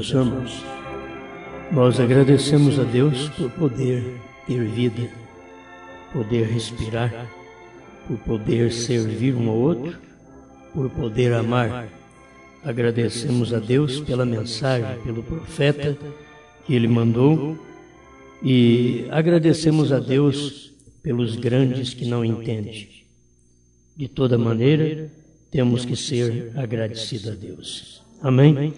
abençoe, irmãos. Nós agradecemos a Deus por poder ter vida, poder respirar, por poder servir um ao outro, por poder amar. Agradecemos a Deus pela mensagem, pelo profeta que Ele mandou, e agradecemos a Deus pelos grandes que não entendem. De toda maneira, temos que ser agradecidos a Deus. Amém?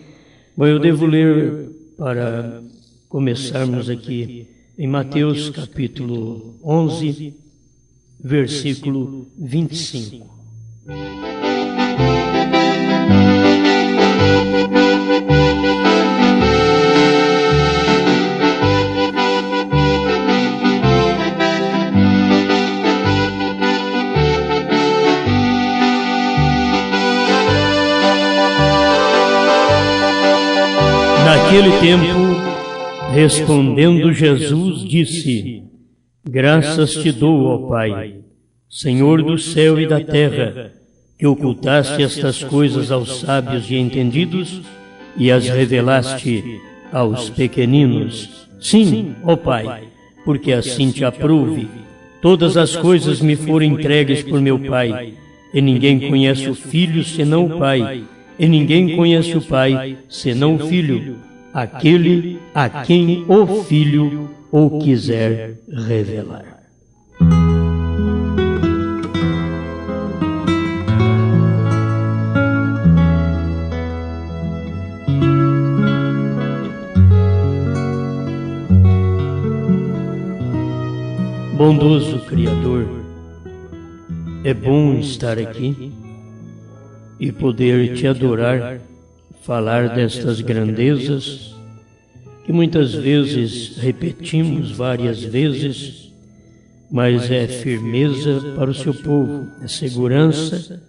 Bom, eu devo ler para começarmos aqui em Mateus capítulo 11, versículo 25. Naquele tempo, respondendo Jesus, disse: Graças te dou, ó Pai, Senhor do céu e da terra, que ocultaste estas coisas aos sábios e entendidos e as revelaste aos pequeninos. Sim, ó Pai, porque assim te aprouve. Todas as coisas me foram entregues por meu Pai, e ninguém conhece o Filho senão o Pai, e ninguém conhece o Pai senão o Filho, aquele a quem o Filho o quiser revelar. Bondoso Criador, é bom estar aqui e poder te adorar, falar destas grandezas que muitas vezes repetimos várias vezes, mas é firmeza para o seu povo, é segurança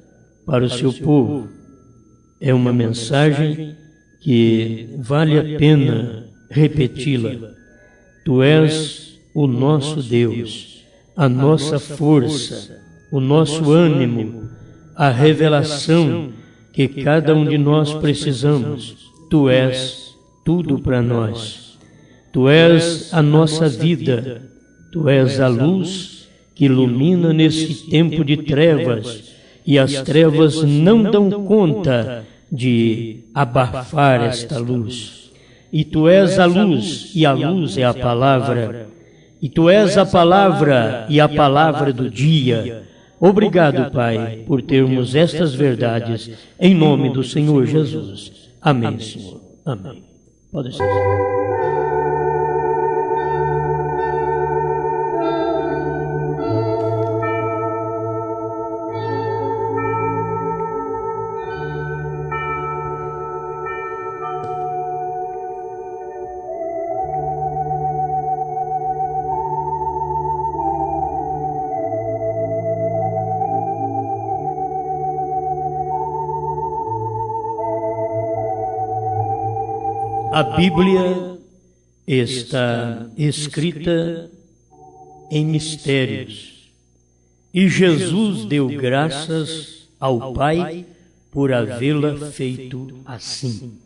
para o seu povo. É uma mensagem que vale a pena repeti-la. Tu és o nosso Deus, a nossa força, o nosso ânimo, a revelação que cada um de nós precisamos. Tu és tudo para nós. Tu és a nossa vida. Tu és a luz que ilumina nesse tempo de trevas, e as trevas não dão conta de abafar esta luz. E tu és a luz, e a luz é a palavra. E tu és a palavra e a palavra do dia. Obrigado, Pai, por termos estas verdades, em nome do Senhor Jesus. Amém, Senhor. Amém. Pode ser. A Bíblia está escrita em mistérios, e Jesus deu graças ao Pai por havê-la feito assim.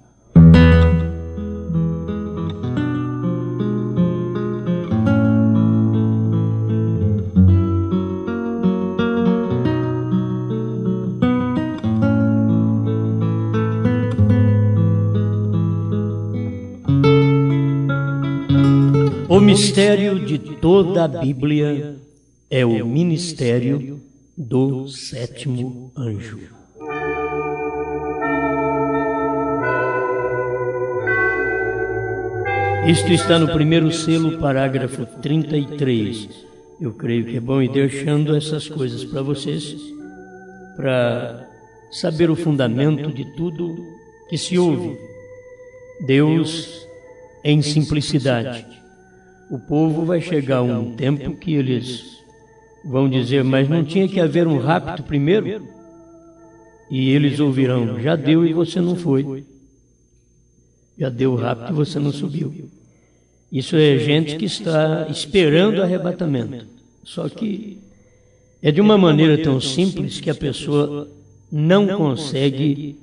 O mistério de toda a Bíblia é o ministério do sétimo anjo. Isto está no primeiro selo, parágrafo 33. Eu creio que é bom ir deixando essas coisas para vocês, para saber o fundamento de tudo que se ouve. Deus em simplicidade. O povo vai chegar um tempo que eles vão dizer, mas não tinha que haver um rapto primeiro? E eles ouvirão, já deu e você não foi. Já deu o rapto e você não subiu. Isso é gente que está esperando o arrebatamento. Só que é de uma maneira tão simples que a pessoa não consegue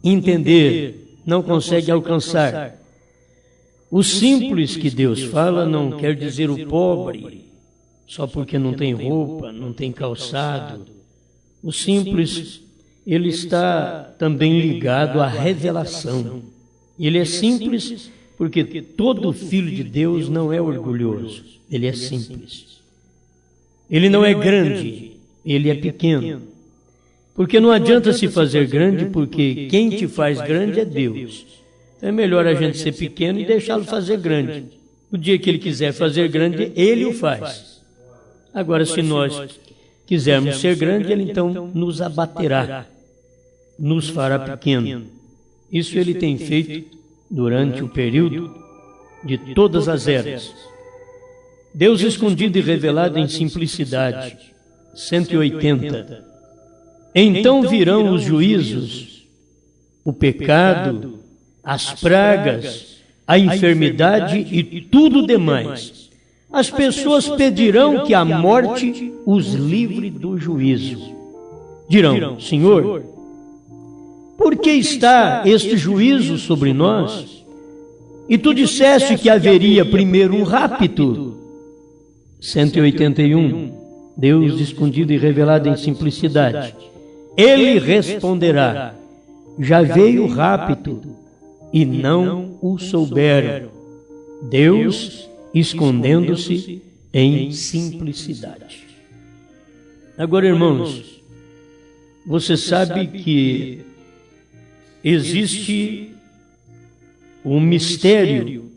entender não consegue alcançar. O simples que Deus fala não quer dizer o pobre, só porque não tem roupa, não tem calçado. O simples, ele está também ligado à revelação. Ele é simples porque todo filho de Deus não é orgulhoso, ele é simples. Ele não é grande, ele é pequeno. Porque não adianta se fazer grande, porque quem te faz grande é Deus. Então é melhor a gente ser pequeno e deixá-lo fazer grande. O dia que ele quiser fazer grande, ele o faz. Agora, se nós quisermos ser grande, ele então nos abaterá, nos fará pequeno. Isso ele tem feito durante o período de todas as eras. Deus escondido e revelado em simplicidade. 180. Então virão os juízos, o pecado, as pragas, a enfermidade e tudo demais. As pessoas pedirão que a morte os livre do juízo. Dirão: Senhor, por que está este juízo sobre nós? E tu disseste que haveria primeiro um rapto. 181. Deus escondido e revelado em simplicidade. Ele responderá: já veio o rapto, e não o souberam. Deus escondendo-se em simplicidade. Agora, irmãos, você sabe que existe um mistério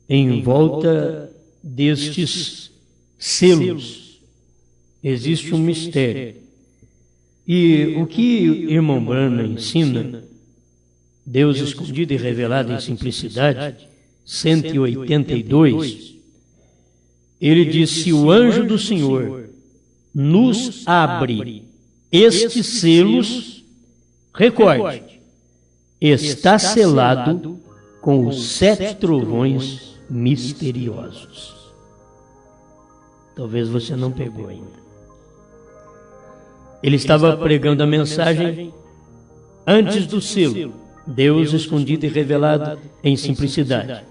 em volta destes selos. Existe um mistério. E o que irmão Branham ensina, Deus escondido e revelado em simplicidade, 182, ele diz: se o anjo do Senhor nos abre estes selos, recorde, está selado com os 7 trovões misteriosos. Talvez você não pegou ainda. Ele estava pregando a mensagem antes do selo, Deus escondido e revelado em simplicidade.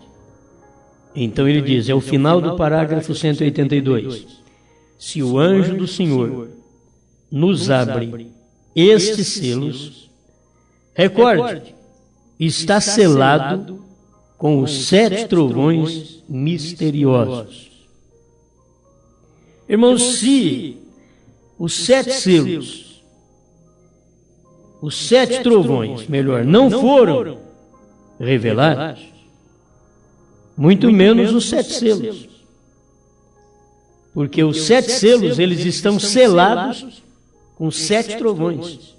Então ele diz, é o final do parágrafo 182. Se o anjo do Senhor nos abre estes selos, recorde, está selado com os 7 trovões misteriosos. Irmãos, se os 7 selos, os 7 trovões, melhor, não foram revelados, muito menos os 7 selos. Porque os 7 selos, eles estão selados com 7 trovões.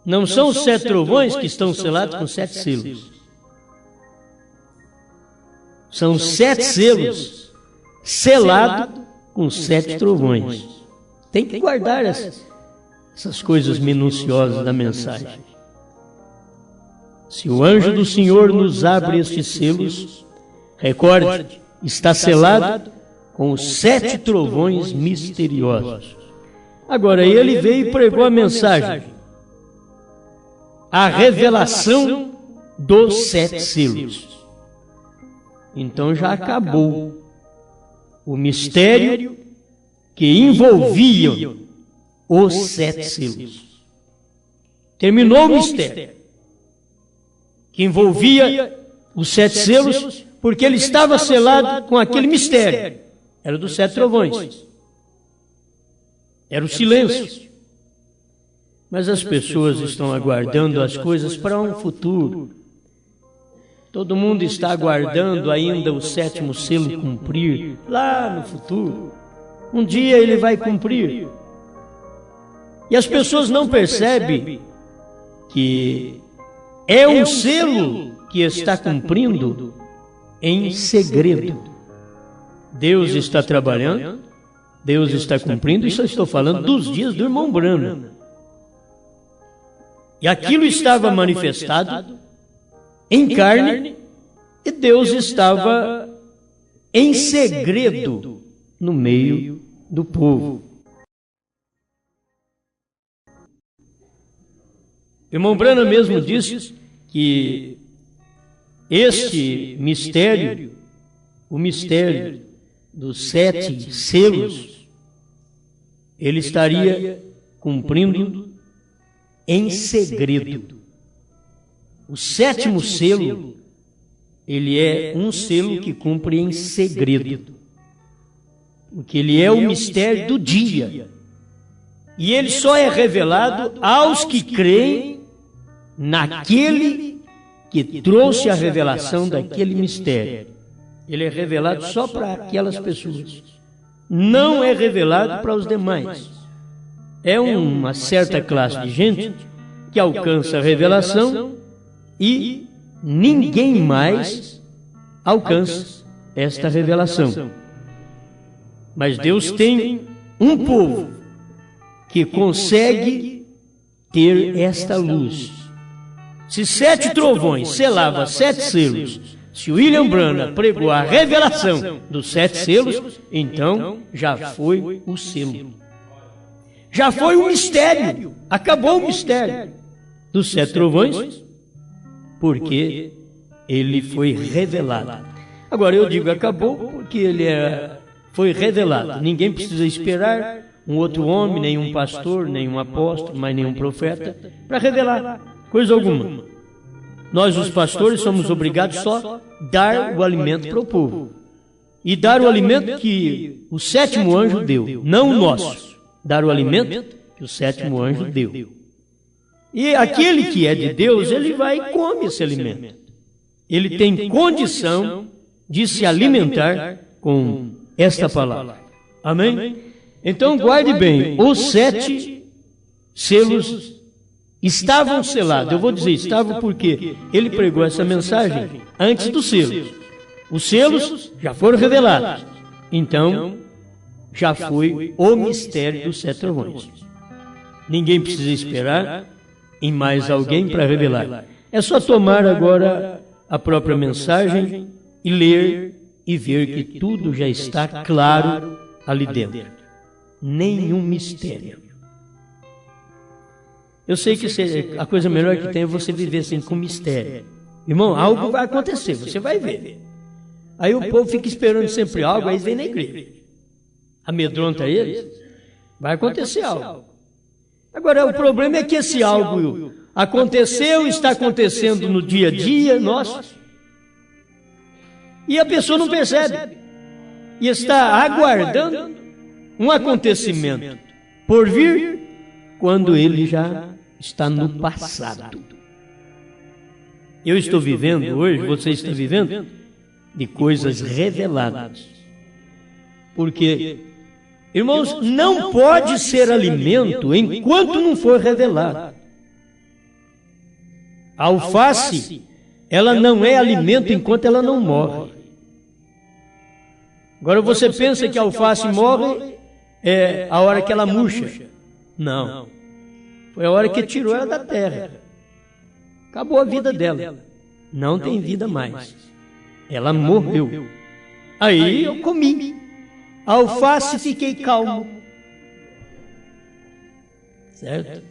Não são os 7 trovões que estão selados com 7 selos. São 7 selos selados com 7 trovões. Tem que guardar essas coisas minuciosas da mensagem. Se o anjo do Senhor nos abre estes selos, recorde, está selado com os 7 trovões misteriosos. Agora, ele veio e pregou a mensagem, a revelação dos 7 selos. Então já acabou o mistério que envolvia os 7 selos. Terminou o mistério que envolvia os 7 selos, porque ele estava selado com aquele mistério. Era dos 7 trovões. Era o silêncio. Mas as pessoas estão aguardando as coisas para um futuro. Todo mundo está aguardando ainda o 7º selo cumprir, lá no futuro. Um dia ele vai cumprir. E as pessoas não percebem que é um selo que está cumprindo em segredo. Deus está trabalhando, Deus está cumprindo, isso eu estou falando dos dias do irmão Branham. E aquilo estava manifestado em carne, e Deus estava em segredo no meio do povo. Irmão Branham mesmo disse que este mistério, o mistério dos 7 selos, ele estaria cumprindo em segredo. O 7º selo, ele é um selo que cumpre em segredo, porque ele é o mistério do dia, e ele só é revelado aos que creem naquele que trouxe a revelação daquele mistério. Ele é revelado só para aquelas pessoas, não é revelado para os demais. É uma certa classe de gente que alcança a revelação e ninguém mais alcança esta revelação. Mas Deus tem um povo que consegue ter esta luz. Se 7 trovões selava 7 selos, se William Branham pregou a revelação dos 7 selos, então já foi o selo. Já foi o mistério. Acabou o mistério dos 7 trovões, porque ele foi revelado. Agora eu digo acabou porque ele foi revelado. Ninguém precisa esperar um outro homem, nenhum pastor, nenhum apóstolo, mas nenhum profeta, para revelar coisa alguma. Nós, os pastores, somos obrigados só a dar o alimento para o povo. E dar o alimento que o 7º anjo deu, não o nosso. Dar o alimento que o 7º anjo deu. E aquele que é de Deus, ele vai e come esse alimento. Ele tem condição de se alimentar com esta palavra. Amém? Então guarde bem, os 7 selos estavam selados. Eu vou dizer estavam porque ele pregou essa mensagem antes dos selos. Os selos já foram revelados. Então, já foi o mistério dos 7 trovões. Ninguém precisa esperar em mais alguém para revelar. É só tomar agora a própria mensagem e ler e ver que tudo já está claro ali dentro. Nenhum mistério. Eu sei que a coisa melhor que tem é você viver assim com mistério. Irmão, algo vai acontecer, você vai ver. Aí o povo fica esperando sempre algo, aí vem na igreja. Amedronta eles, vai acontecer algo. Agora, o problema é que esse algo aconteceu, está acontecendo no dia a dia nosso, e a pessoa não percebe, e está aguardando um acontecimento por vir, quando ele já está no passado. Eu estou vivendo hoje, você está vivendo, de coisas reveladas. Porque, irmãos, não pode ser alimento enquanto não for revelado. A alface, ela não é alimento enquanto ela não morre. Agora você pensa que a alface morre a hora que ela murcha. Não. Foi a hora que tirou ela da terra. Acabou a vida dela. Não tem vida mais. Ela morreu. Aí eu comi. A alface, fiquei calmo. Certo?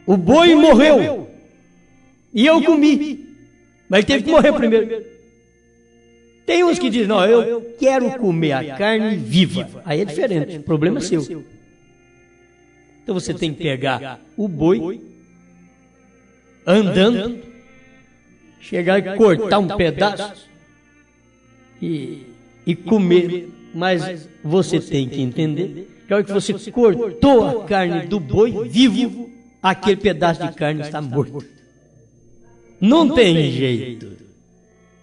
O boi morreu. E eu comi. Mas teve que morrer primeiro. Tem uns que dizem, não, eu quero comer a carne viva. Aí é diferente, o problema é seu. Então você tem que pegar o boi, andando, chegar e cortar um pedaço e comer. Mas você tem que entender que a hora que você cortou a carne do boi vivo, aquele pedaço de carne está morto. Não tem jeito.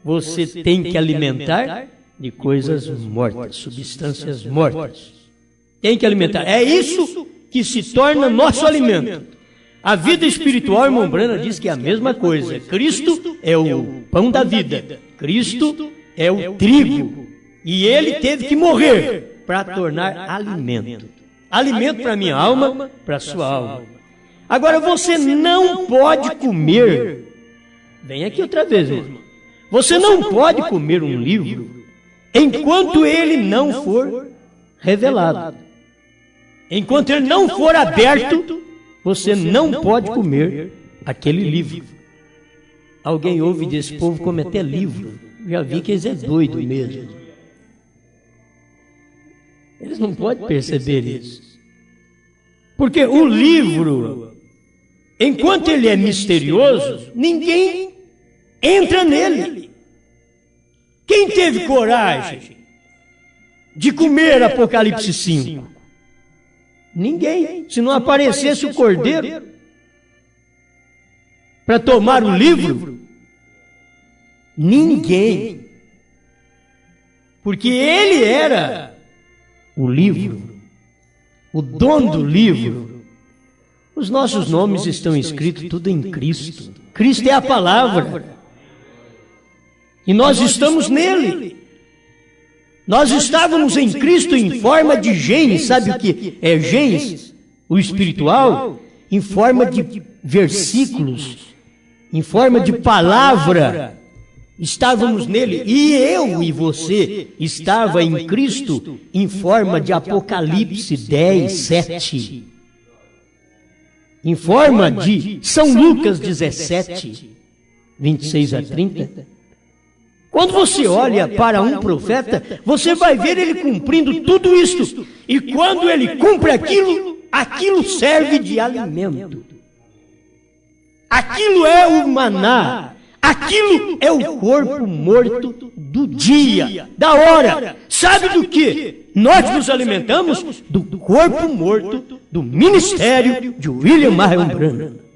Você tem que alimentar de coisas mortas, substâncias mortas. Tem que alimentar. É isso que se torna nosso alimento. A vida espiritual, irmão Branham diz que é a mesma coisa. Cristo é o pão da vida. Cristo é o trigo. E ele teve que morrer para tornar alimento. Alimento para a minha alma, para a sua alma. Agora você não pode comer. Vem aqui outra vez, irmão. Você não pode comer um livro enquanto ele não for revelado. Enquanto ele não for aberto, você não pode comer aquele livro. Alguém ouve desse povo come até livro. Já vi que eles é doido mesmo. Eles não podem perceber isso. Porque o livro, enquanto ele é misterioso, ninguém entra nele. Quem teve coragem de comer Apocalipse 5? Ninguém. Se não aparecesse o cordeiro para tomar o livro, ninguém. Porque ele era o livro, o dono do livro. Os nossos nomes estão escritos tudo em Cristo. Cristo é a palavra. E nós estamos nele. Nós estávamos em Cristo em forma de genes. Sabe o que é genes? O espiritual? Em forma de versículos, em forma de palavra. Estávamos nele. E eu e você estava em Cristo em forma de Apocalipse 10, 7. Em forma de São Lucas 17, 26 a 30. Quando você olha para um profeta, você vai ver ele cumprindo tudo isso. E quando ele cumpre aquilo, aquilo serve de alimento. Aquilo é o maná. Aquilo é o corpo morto do dia, da hora. Sabe do que? Nós nos alimentamos do corpo morto do ministério de William Marion Branham.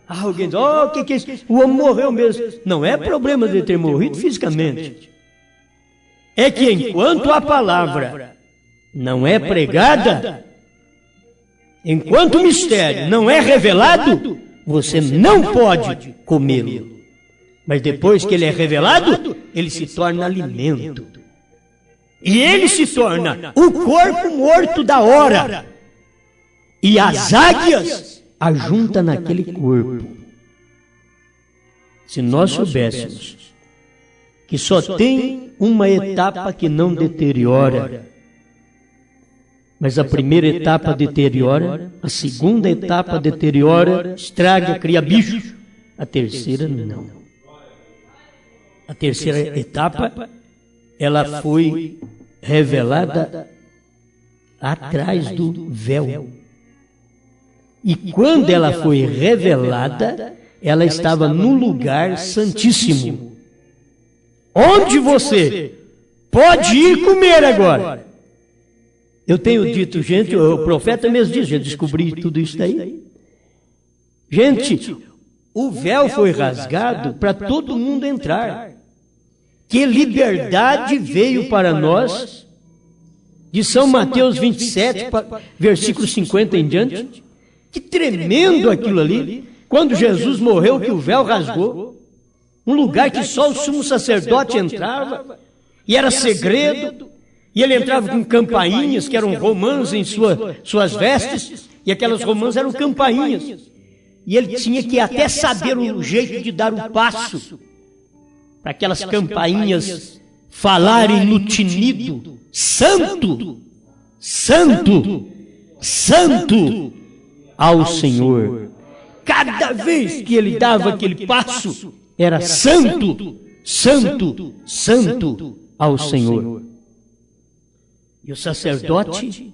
Alguém diz, o que é isso? O homem morreu mesmo. Não é problema de ter morrido fisicamente. É que enquanto a palavra não é pregada, enquanto o mistério não é revelado, você não pode comê-lo. Mas depois que ele é revelado, ele se torna alimento. E ele se torna o corpo morto da hora. E as águias ajunta naquele corpo. Se nós soubéssemos que só tem uma etapa que não deteriora, mas a primeira etapa deteriora, a segunda etapa deteriora, estraga, cria bicho, a terceira não. A terceira etapa, ela foi revelada atrás do véu. E quando ela foi revelada, ela estava no lugar santíssimo. Onde você pode ir comer agora? Eu tenho dito, gente, o profeta mesmo diz, já descobri tudo isso daí. Gente, o véu foi rasgado para todo mundo entrar. Que liberdade veio para nós, de São Mateus 27, versículo 50 em diante. Que tremendo aquilo ali, quando Jesus morreu, que o véu rasgou, um lugar que só o sumo sacerdote entrava, e era segredo, e ele entrava com campainhas, que eram romãs em suas vestes, e aquelas romãs eram campainhas, e ele tinha que até saber o jeito de dar o passo, para aquelas campainhas falarem no tinido, santo, santo, santo, ao Senhor. Cada vez que ele dava aquele passo, era santo, santo, santo ao Senhor. E o sacerdote,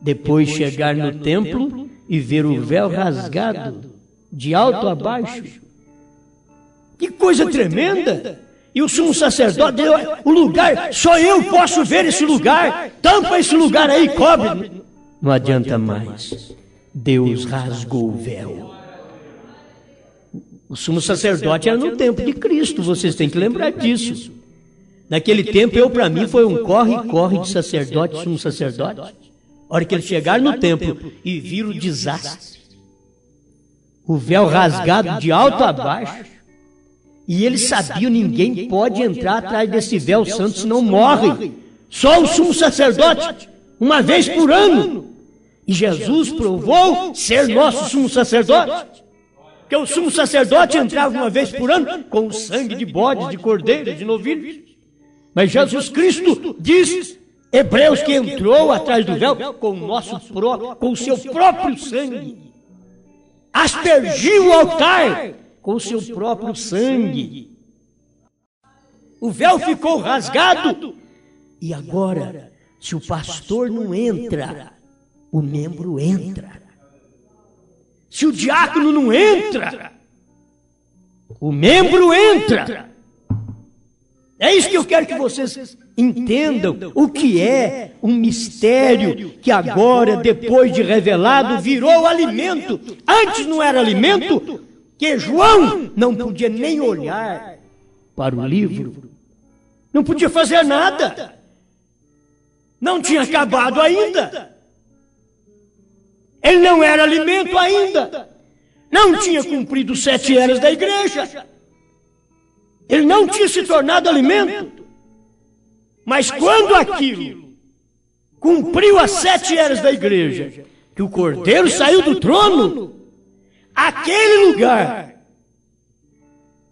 depois chegar no templo e ver o véu rasgado, de alto a baixo. Que coisa tremenda! E o sumo sacerdote, o lugar, só eu posso ver esse lugar, tampa esse lugar aí, cobre. Não adianta mais. Deus rasgou o véu. O sumo sacerdote era no tempo de Cristo, vocês têm que lembrar disso. Naquele tempo, para mim, foi um corre-corre de sacerdote, sumo sacerdote. A hora que eles chegaram no templo e viram o desastre. O véu rasgado de alto a baixo. E eles sabiam, ninguém pode entrar atrás desse véu santo, senão morre. Só o sumo sacerdote, uma vez por ano. E Jesus provou ser nosso sumo sacerdote. Porque o sumo sacerdote entrava uma vez por ano com o sangue de bodes, de cordeiros, de novilhos. Mas Jesus Cristo diz Hebreus que entrou atrás do véu com o seu próprio sangue. Aspergiu o altar com o seu próprio sangue. O véu ficou rasgado. E agora, se o pastor não entra, o membro entra. Se o diácono não entra, o membro entra. É isso que eu quero que vocês entendam, o que é um mistério que agora, depois de revelado, virou alimento. Antes não era alimento, que João não podia nem olhar para o livro. Não podia fazer nada. Não tinha acabado ainda. Ele não era alimento ainda. Não tinha cumprido os 7 eras da igreja. Ele não tinha se tornado alimento. Mas quando aquilo cumpriu as 7 eras da igreja, que o Cordeiro saiu do trono, aquele lugar,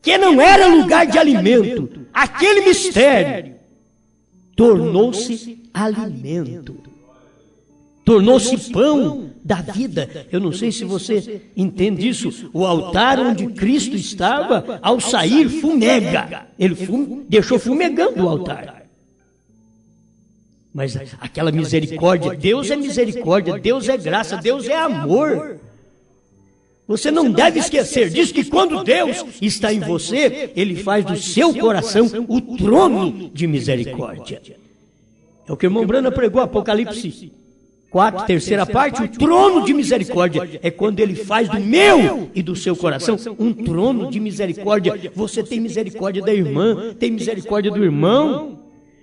que não era lugar de alimento, aquele mistério, tornou-se alimento. Tornou-se pão da vida. Eu não sei se você entende isso. O altar onde Cristo estava, ao sair, fumega. Ele deixou fumegando o altar. Mas aquela misericórdia, Deus é misericórdia, Deus é graça, Deus é amor. Você não deve esquecer disso, que quando Deus está em você, Ele faz do seu coração o trono de misericórdia. É o que o irmão Brana pregou, Apocalipse 4, terceira parte, o trono de misericórdia. É quando Ele faz do meu e do seu coração um trono de misericórdia. Você tem misericórdia da irmã, tem misericórdia do irmão,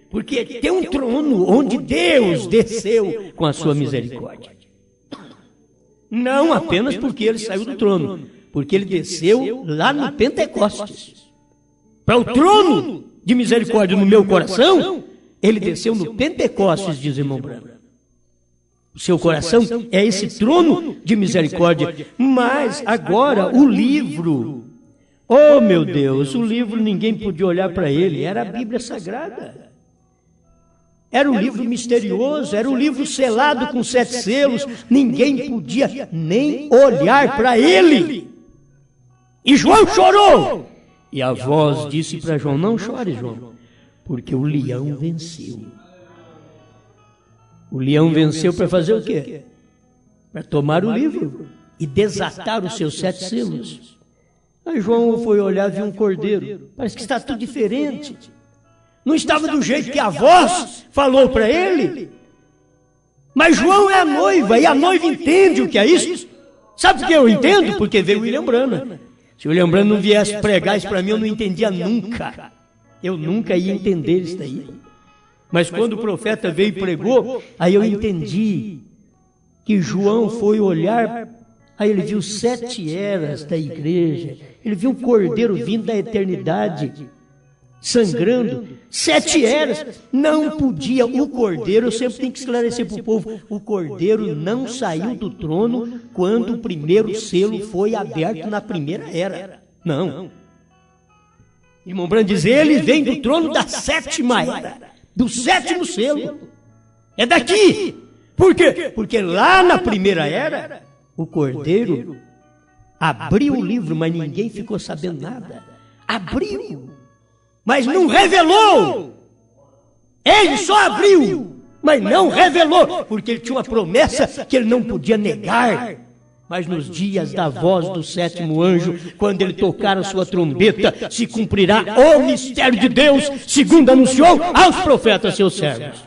porque tem um trono onde Deus desceu com a sua misericórdia. Não apenas porque Ele saiu do trono, porque Ele desceu lá no Pentecostes. Para o trono de misericórdia no meu coração, Ele desceu no Pentecostes, diz o irmão Branco. O seu coração é esse trono de misericórdia. Mas agora o livro, oh meu Deus, o livro ninguém podia olhar para ele, era a Bíblia Sagrada. Era um livro misterioso, era um livro selado com 7 selos, ninguém podia nem olhar para ele. E João chorou. E a voz disse para João: não chore, João, porque o leão venceu. O leão venceu para fazer o quê? Para tomar o livro e desatar os seus 7 selos. Aí João foi olhar e viu um cordeiro. Parece que está tudo diferente. Não estava do jeito que a voz falou para ele. Mas João é a noiva, e a noiva entende o que é isso. Sabe por que eu entendo? Porque veio o William Branham. Se o William Branham não viesse pregar isso para mim, eu não entendia nunca. Eu nunca ia entender isso daí. Mas quando o profeta veio e pregou, aí eu entendi que João foi olhar, aí ele viu 7 eras da igreja, ele viu o cordeiro vindo da eternidade, sangrando, 7 eras, não podia, o cordeiro, eu sempre tenho que esclarecer para o povo, o cordeiro não saiu do trono quando o primeiro selo foi aberto na primeira era, não. Irmão Branham diz, ele vem do trono da 7ª era, do 7º selo, é daqui. Por quê? Porque lá na primeira era, o cordeiro abriu o livro, mas ninguém ficou sabendo nada. Abriu, mas não revelou. Ele só abriu, mas não revelou, porque ele tinha uma promessa que ele não podia negar. Mas nos dias da voz do 7º anjo, quando ele tocar a sua trombeta, se cumprirá o mistério de Deus, segundo anunciou aos profetas seus servos.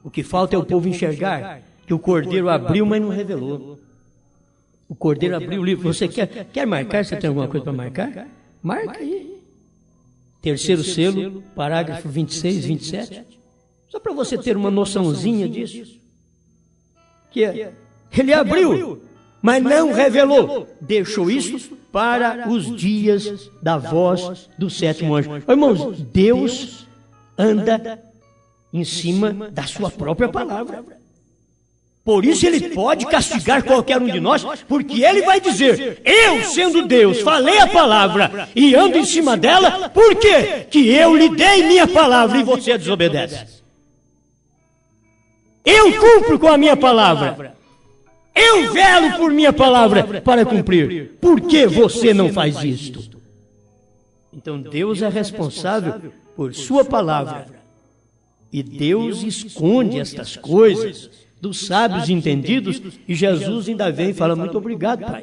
O que falta é o povo enxergar que o cordeiro abriu, mas não revelou. O cordeiro abriu o livro. Você quer marcar? Você tem alguma coisa para marcar? Marca aí. Terceiro selo, parágrafo 26, 27. Só para você ter uma noçãozinha disso. Que ele abriu, mas não revelou. Deixou isso para os dias da voz do 7º anjo. Irmãos, Deus anda em cima da sua própria palavra. Por isso ele pode castigar qualquer um de nós, porque ele vai dizer: eu, sendo Deus, falei a palavra e ando em cima dela, por quê? Que eu lhe dei minha palavra e você desobedece. Eu cumpro com a minha palavra. Eu velo por minha palavra para cumprir. Por que você não faz isto? Então Deus é responsável por sua palavra. E Deus esconde estas coisas dos sábios entendidos, e Jesus ainda vem e fala: muito obrigado, Pai.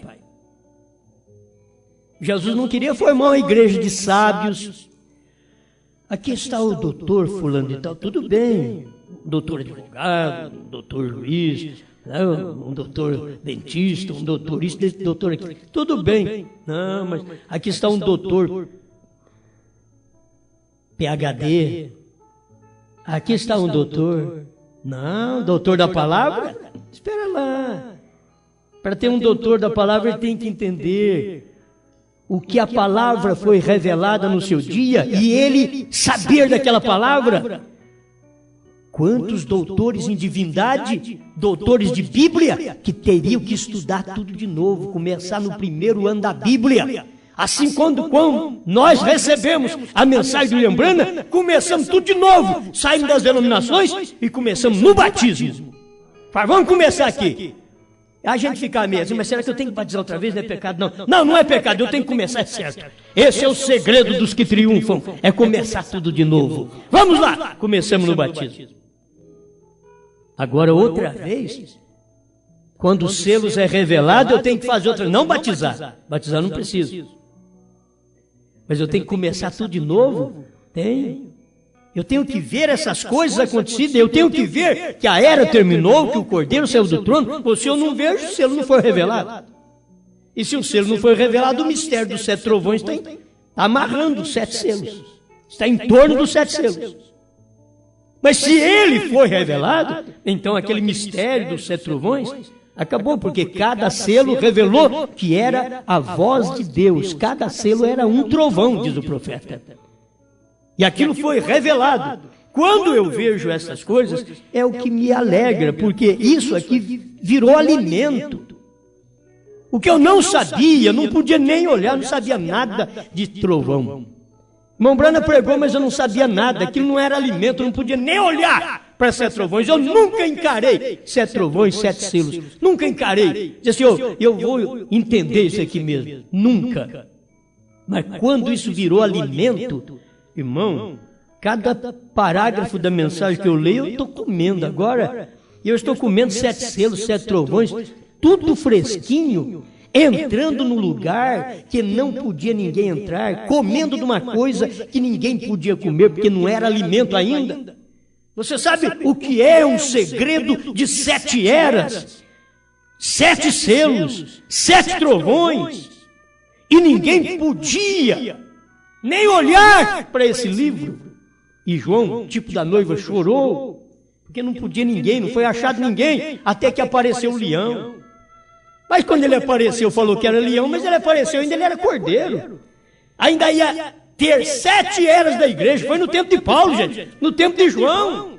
Jesus não queria formar uma igreja de sábios. Aqui está o doutor fulano de tal, tudo bem, doutor advogado, doutor Luiz, um doutor dentista, um doutor isso, doutor aquilo, tudo bem. Não, mas aqui está um doutor PhD, aqui está um doutor... Não, doutor da palavra? Espera lá. Para ter um doutor da palavra, ele tem que entender o que a palavra foi revelada no seu dia e ele saber daquela palavra. Quantos doutores em divindade, doutores de Bíblia, que teriam que estudar tudo de novo, começar no primeiro ano da Bíblia. Assim, quando nós recebemos a mensagem do William Branham, começamos tudo de novo, saímos das denominações e começamos no batismo. Vamos começar aqui. A gente fica meio assim, mas será que eu tenho que batizar outra vez? Não é pecado, não. Não é pecado, eu tenho que começar, é certo. Esse é o segredo dos que triunfam, é começar tudo de novo. Vamos lá, começamos no batismo. Agora, outra vez, quando os selos é revelado, eu tenho que fazer outra, não batizar. Batizar não preciso. Mas eu tenho que começar tudo de novo? Tenho. Eu tenho que ver essas coisas acontecidas, eu tenho que ver que a era terminou, que o Cordeiro saiu do trono, ou se eu não vejo, o selo não foi revelado. E se o selo não foi revelado, o mistério dos 7 trovões está amarrando os 7 selos. Está em torno dos 7 selos. Mas se ele foi revelado, então aquele mistério dos 7 trovões acabou, porque cada selo revelou que era a voz de Deus. Cada selo era um trovão, diz o profeta. E aquilo foi revelado. Quando eu vejo essas coisas, é o que me alegra, porque isso aqui virou alimento. O que eu não sabia, não podia nem olhar, não sabia nada de trovão. Irmão Branham pregou, mas eu não sabia nada, aquilo não era alimento, eu não podia nem olhar para 7 trovões. Eu nunca encarei 7 trovões, 7 selos, nunca encarei. Disse assim, eu vou entender isso aqui mesmo. Nunca. Mas quando isso virou alimento, irmão, cada parágrafo da mensagem que eu leio, eu estou comendo agora. E eu estou comendo 7 selos, 7 trovões, tudo fresquinho, entrando no lugar que não podia ninguém entrar, comendo de uma coisa que ninguém podia comer, porque não era alimento ainda. Você sabe o que é um segredo de 7 eras? 7 selos, 7 trovões, e ninguém podia nem olhar para esse livro. E João, tipo da noiva, chorou, porque não podia ninguém, não foi achado ninguém, até que apareceu o leão. Mas quando ele apareceu, falou que era leão, mas ele apareceu, ainda ele era cordeiro. Ainda ia ter 7 eras da igreja, foi no tempo de Paulo, gente, no tempo de João.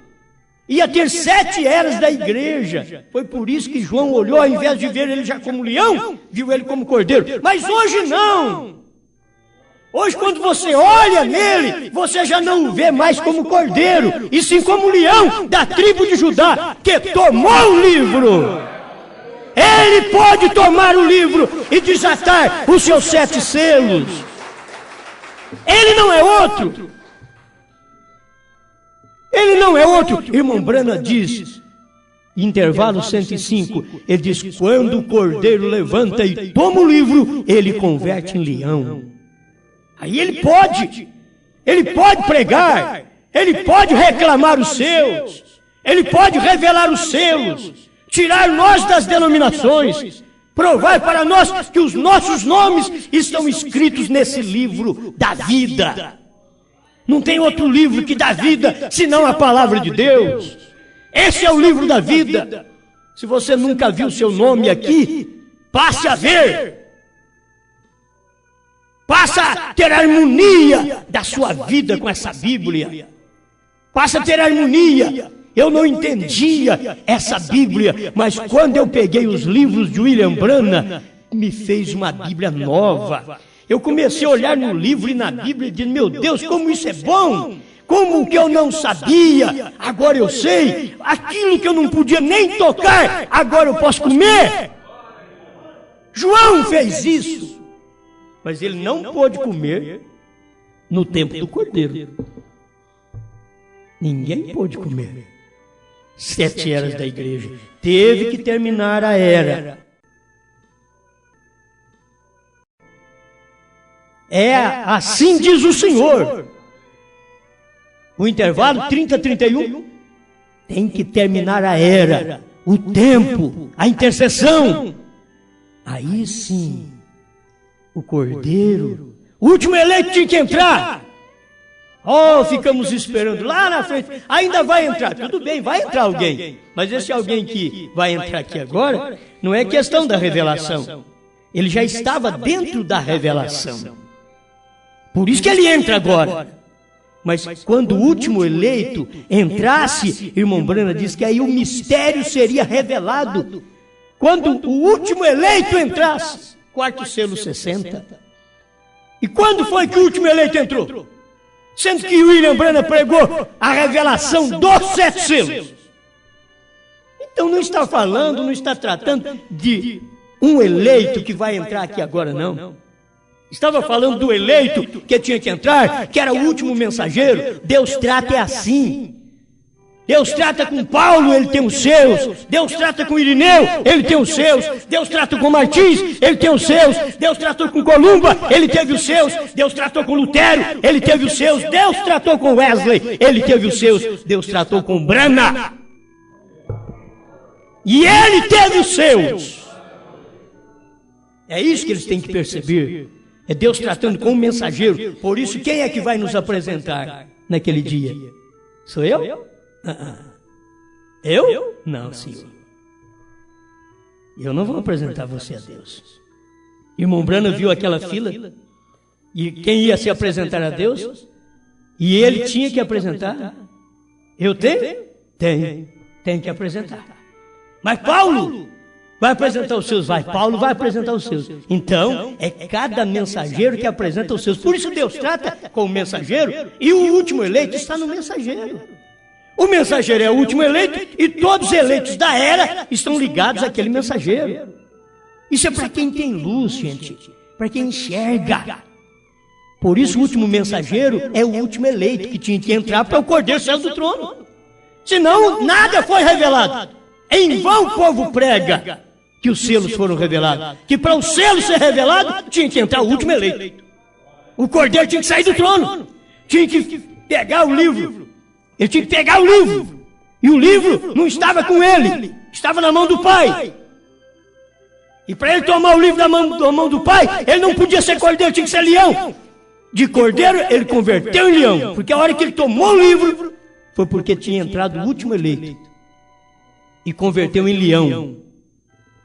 Ia ter 7 eras da igreja. Foi por isso que João olhou, ao invés de ver ele já como leão, viu ele como cordeiro. Mas hoje não. Hoje, quando você olha nele, você já não o vê mais como cordeiro, e sim como leão da tribo de Judá, que tomou o livro. Ele pode tomar o livro e desatar os seus 7 selos. Ele não é outro. Ele não é outro. Irmão Branham diz, intervalo 105, ele diz, quando o cordeiro levanta e toma o livro, ele converte em leão. Aí ele pode pregar, ele pode reclamar os seus, ele pode revelar os selos, tirar nós das denominações, provar para nós que os nossos nomes estão escritos nesse livro da vida. Não tem outro livro que dá vida senão a palavra de Deus. Esse é o livro da vida. Se você nunca viu seu nome aqui, passe a ver. Passa a ter harmonia da sua vida com essa Bíblia. Passa a ter harmonia Eu não entendia essa Bíblia, mas quando eu peguei os livros de William Branham, me fez uma Bíblia nova. Eu comecei a olhar no livro e na Bíblia e disse, meu Deus, como isso é bom! Como que eu não sabia, agora eu sei. Aquilo que eu não podia nem tocar, agora eu posso comer. João fez isso, mas ele não pôde comer no tempo do Cordeiro. Ninguém pôde comer. 7 eras da igreja. Teve que terminar a era. Assim diz o Senhor. O intervalo 30-31 tem que terminar a era, o tempo, a intercessão. Aí sim, o Cordeiro, o último eleito tinha que entrar. Oh, ficamos esperando lá na frente, ainda vai entrar, tudo bem, vai entrar alguém. Mas esse alguém que vai entrar aqui agora, não é questão da revelação. Ele já estava dentro da revelação. Por isso que ele entra agora. Mas quando o último eleito entrasse, irmão Branham diz que aí o mistério seria revelado. Quando o último eleito entrasse, quarto selo 60. E quando foi que o último eleito entrou? Sendo que William Branham pregou a revelação dos 7 selos. Então não está falando, não está tratando de um eleito que vai entrar aqui agora, não. Estava falando do eleito que tinha que entrar, que era o último mensageiro. Deus trata assim. Deus trata com Paulo, ele tem os seus. Deus trata com Irineu, ele tem os seus. Deus trata com Martins, ele tem os seus. Deus tratou com Columba, ele teve os seus. Deus tratou com Lutero, ele teve os seus. Deus tratou com Wesley, ele teve os seus. Deus tratou com Branham, e ele teve os seus. É isso que eles têm que perceber. É Deus tratando com o mensageiro. Por isso, quem é que vai nos apresentar naquele dia? Sou eu? Eu? Não, Senhor. Eu não vou apresentar você a Deus. Irmão Branham viu aquela fila, e quem ia se apresentar a Deus, e ele tinha que apresentar. Eu tenho? Tenho que apresentar. Mas Paulo vai apresentar os seus, Paulo vai apresentar os seus. Então, é cada mensageiro que apresenta os seus. Por isso Deus trata com o mensageiro, e o último eleito está no mensageiro. O mensageiro é o último eleito, e todos os eleitos da era estão ligados àquele mensageiro. Isso é para quem tem luz, gente, para quem enxerga. Por isso o último mensageiro é o último eleito que tinha que entrar para o Cordeiro sair do trono. Senão, nada foi revelado. Em vão o povo prega que os selos foram revelados. Que para o selo ser revelado, tinha que entrar o último eleito. O Cordeiro tinha que sair do trono. Tinha que pegar o livro. Ele tinha que pegar o livro. E o livro não estava com ele. Estava na mão do Pai. E para ele tomar o livro da mão do Pai, ele não podia ser cordeiro, tinha que ser leão. De cordeiro, ele converteu em leão. Porque a hora que ele tomou o livro, foi porque tinha entrado o último eleito. E converteu em leão.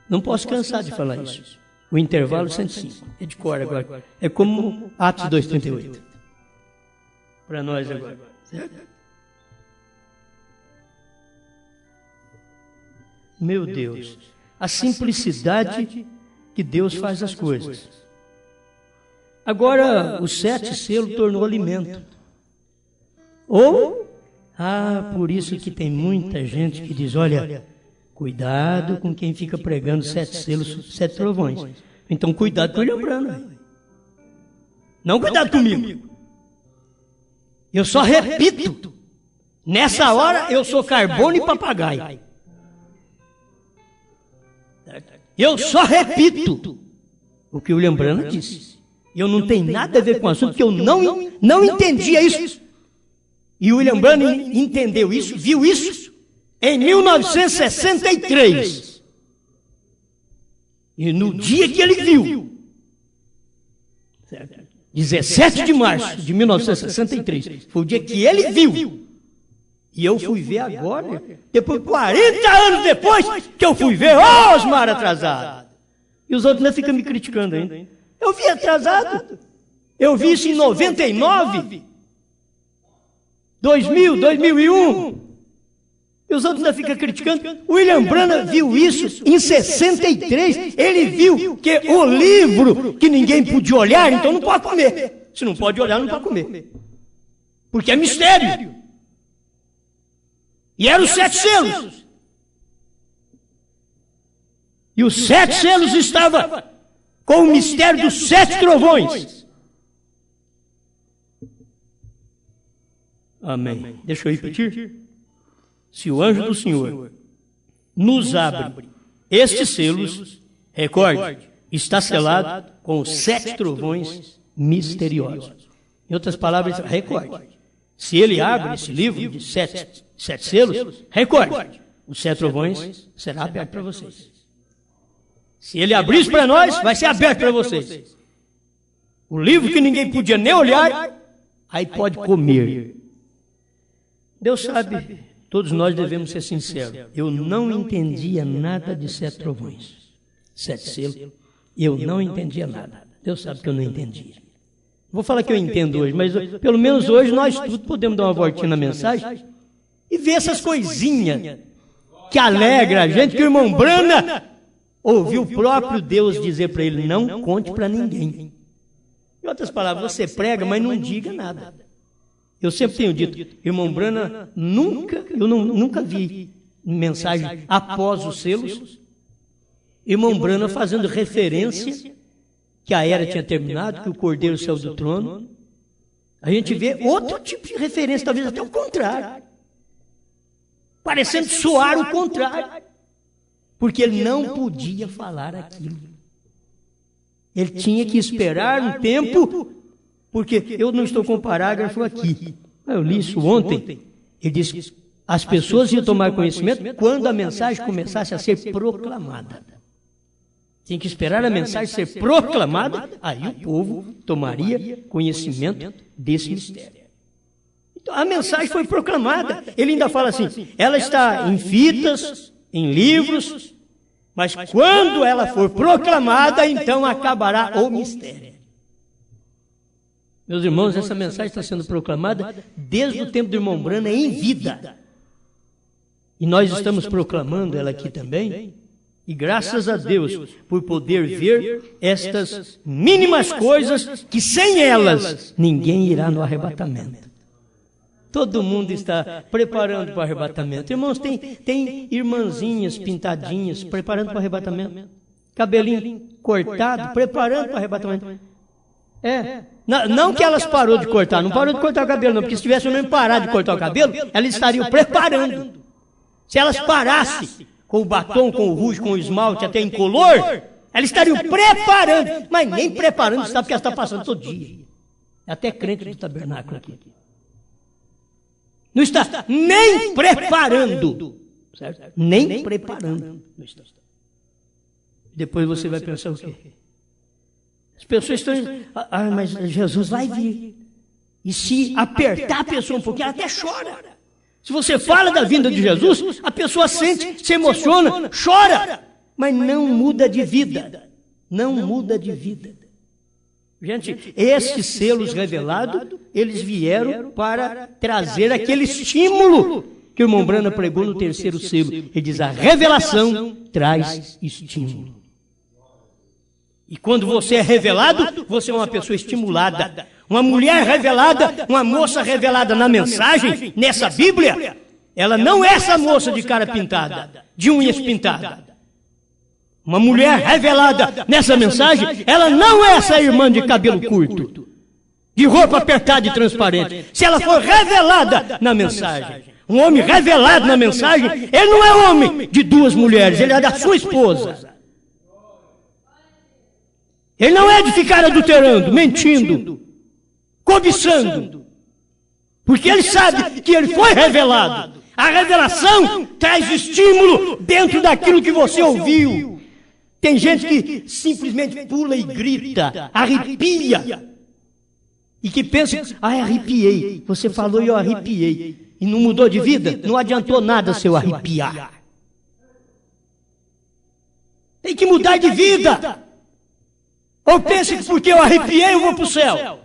Não posso cansar de falar isso. O intervalo 105. É de cor agora. É como Atos 2,38. Para nós agora. Certo? Meu Deus. A simplicidade que Deus faz as coisas. Agora, o 7 selo tornou alimento. Por isso que tem muita gente que diz, olha, cuidado com quem fica pregando 7 selos, 7 trovões. Então, cuidado com o William Branham. Não cuidado comigo. Eu só repito. Nessa hora, eu sou carbono e papagaio. Eu só repito o que o William Branham disse. Eu não tenho nada a ver com o assunto, porque eu não entendia isso. E o William Branham entendeu isso, viu isso, em 1963. E no dia que ele viu, 17 de março de 1963, foi o dia que ele viu. E eu fui ver agora, depois 40 anos depois, que eu fui ver, Osmar atrasado. E os outros ainda ficam me criticando ainda. Eu vi atrasado. Eu vi isso em 99, 2000, 2001. E os outros ainda ficam criticando. William Branham viu isso em 63. Ele viu que o livro que ninguém podia olhar, então não pode comer. Se não pode olhar, não pode comer. Porque é mistério. E eram os 7 selos. E os 7 selos estavam com o mistério dos 7 trovões. Amém. Deixa eu repetir. Se o anjo do Senhor nos abre estes selos, recorde, está selado com os 7 trovões misteriosos. Em outras palavras, recorde. Se ele abre esse livro de 7 selos, recorde, os 7 trovões será aberto para vocês. Se ele abrir isso para nós, vai ser aberto para vocês. O livro que ninguém podia nem olhar, aí pode comer. Deus sabe, todos nós devemos ser sinceros. Eu não entendia nada de 7 trovões, 7 selos. Eu não entendia nada. Deus sabe que eu não entendia. Vou falar que eu entendo hoje, mas pelo menos hoje nós tudo podemos dar uma voltinha na mensagem e ver essas coisinhas que alegra a gente, que o irmão Branham ouviu o próprio Deus dizer para ele, não conte para ninguém. Em outras palavras, você prega, mas não diga nada. Eu sempre tenho dito, irmão Branham, eu nunca vi mensagem após os selos, irmão Branham fazendo referência que a era tinha terminado, que o Cordeiro saiu do trono. A gente vê outro tipo de referência, talvez até o contrário, parecendo soar o contrário, porque ele não podia falar aquilo. Ele tinha que esperar um tempo, porque eu não estou com o parágrafo aqui. Eu li isso ontem. Ele disse que as pessoas iam tomar conhecimento quando a mensagem começasse a ser proclamada. Tinha que esperar a mensagem ser proclamada, aí o povo tomaria conhecimento desse mistério. Então, a mensagem foi proclamada. Ele ainda fala assim, ela está em fitas, em livros, mas quando ela for proclamada, então acabará o mistério. Meus irmãos, essa mensagem está sendo proclamada desde o tempo do irmão Branham em vida. E nós estamos proclamando ela aqui também. E graças a Deus por poder ver estas mínimas coisas que sem elas ninguém irá no arrebatamento. Todo mundo está preparando para o arrebatamento. Irmãos, tem irmãzinhas pintadinhas preparando para o arrebatamento. Cabelinho cortado, preparando para o arrebatamento. Não que elas parou de cortar, não parou de cortar o cabelo não, porque se tivesse mesmo parado de cortar o cabelo, elas estariam preparando. Se elas parassem com o batom, com o rouge, com o esmalte, até incolor, elas estariam preparando, mas nem preparando está, porque elas estão passando todo dia. É até crente do tabernáculo aqui. Não está nem preparando, certo? Nem preparando. Depois você vai pensar o quê? As pessoas estão dizendo, mas Jesus vai vir. E se apertar a pessoa um pouquinho, ela até chora. Se você fala da vinda de Jesus, a pessoa sente, se emociona, chora, mas não muda de vida. Não muda de vida. Gente, estes selos revelados, eles vieram para trazer aquele estímulo que o irmão Branham pregou no 3º selo. Ele diz, a revelação traz estímulo. E quando você é revelado, você é uma pessoa estimulada. Uma mulher revelada, uma moça revelada na mensagem, nessa Bíblia, ela não é essa moça de cara pintada, de unhas pintadas. Uma mulher revelada nessa mensagem, ela não é essa irmã de cabelo curto, de roupa apertada e transparente. Se ela for revelada na mensagem, um homem revelado na mensagem, ele não é homem de 2 mulheres, ele é da sua esposa. Ele não é de ficar adulterando, mentindo, cobiçando, porque ele sabe que ele foi revelado. A revelação traz estímulo dentro daquilo que você ouviu. Tem gente que simplesmente pula e grita, arrepia, e que pensa, arrepiei, você falou e eu arrepiei, e não mudou de vida? Não adiantou nada se eu arrepiar. Tem que mudar de vida. Ou pense que porque eu arrepiei eu vou para o céu.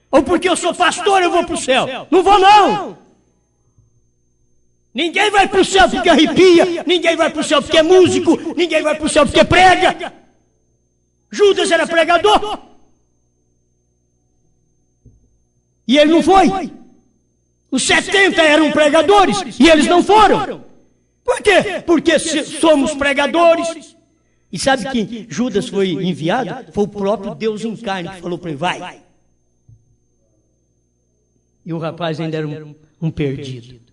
Ou porque eu sou pastor eu vou para o céu. Não vou não. Ninguém vai para o céu porque arrepia, ninguém vai para o céu porque é músico, ninguém vai para o céu porque prega. Judas era pregador. E ele não foi. Os 70 eram pregadores e eles não foram. Por quê? Porque somos pregadores. E sabe que Judas foi enviado? Foi o próprio Deus em carne que falou para ele, vai. E o rapaz ainda era um perdido.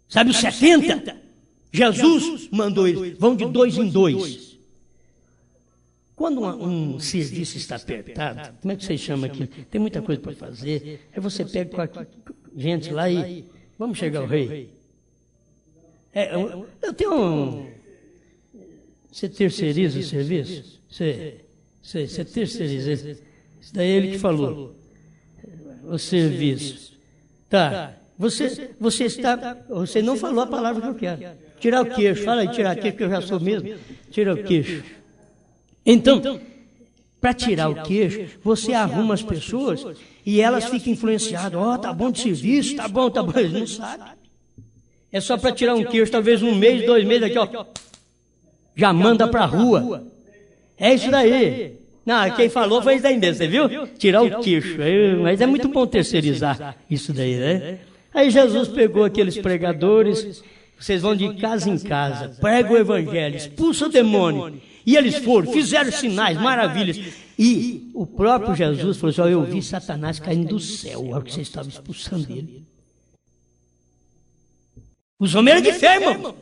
Sabe os 70? Jesus mandou eles, vão de 2 em 2. Quando um serviço está apertado, como é que você chama aquilo? Tem muita coisa para fazer. Aí você pega com a gente lá e vamos chegar ao rei. Eu tenho um... Você terceiriza o serviço? Você terceiriza. Isso daí é ele que falou. O serviço. Tá. Você não falou a palavra que eu quero. Tirar o queixo. Fala aí, tirar o queixo, que eu já sou mesmo. Tira o queixo. Então, para tirar o queixo, você arruma as pessoas e elas ficam influenciadas. Ó, tá bom de serviço, tá bom. Eles não sabem. É só para tirar um queixo, talvez 1 mês, 2 meses aqui, ó. Já manda para a rua. É isso daí. Não, quem falou foi isso daí mesmo, você viu? Tirar o queixo. Mas é muito bom terceirizar isso daí, né? Aí Jesus pegou aqueles pregadores, vocês vão de casa em casa, pregam o evangelho, expulsa o demônio. E eles foram, fizeram sinais, maravilhas. E o próprio Jesus falou assim, ó, eu vi Satanás caindo do céu, a hora que vocês estavam expulsando ele. Os homens eram de fé, irmão.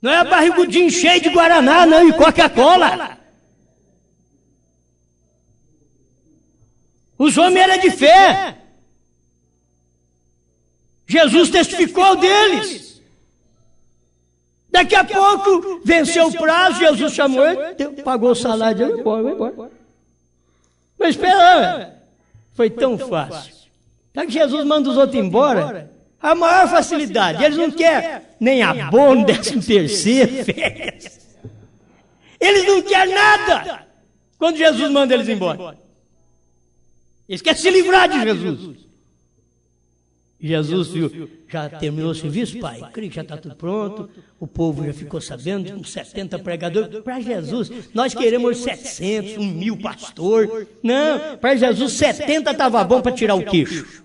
Não é barrigudinho cheio de Guaraná, não, e Coca-Cola. Os homens eram de fé. Jesus testificou deles. Daqui a pouco, venceu o prazo, Jesus chamou ele, pagou o salário dele, vai embora. Mas espera, foi tão fácil. Tá que Jesus manda os outros embora, a maior facilidade. Eles não querem nem abono, 13º, férias. Eles não querem nada quando Jesus manda eles embora. Eles querem se livrar de Jesus. Jesus viu, já terminou o serviço, pai? Creio que já está tudo pronto, o povo já ficou sabendo, com 70 pregadores. Para Jesus, nós queremos 700, 1.000 pastor. Não, para Jesus 70 estava bom para tirar o queixo.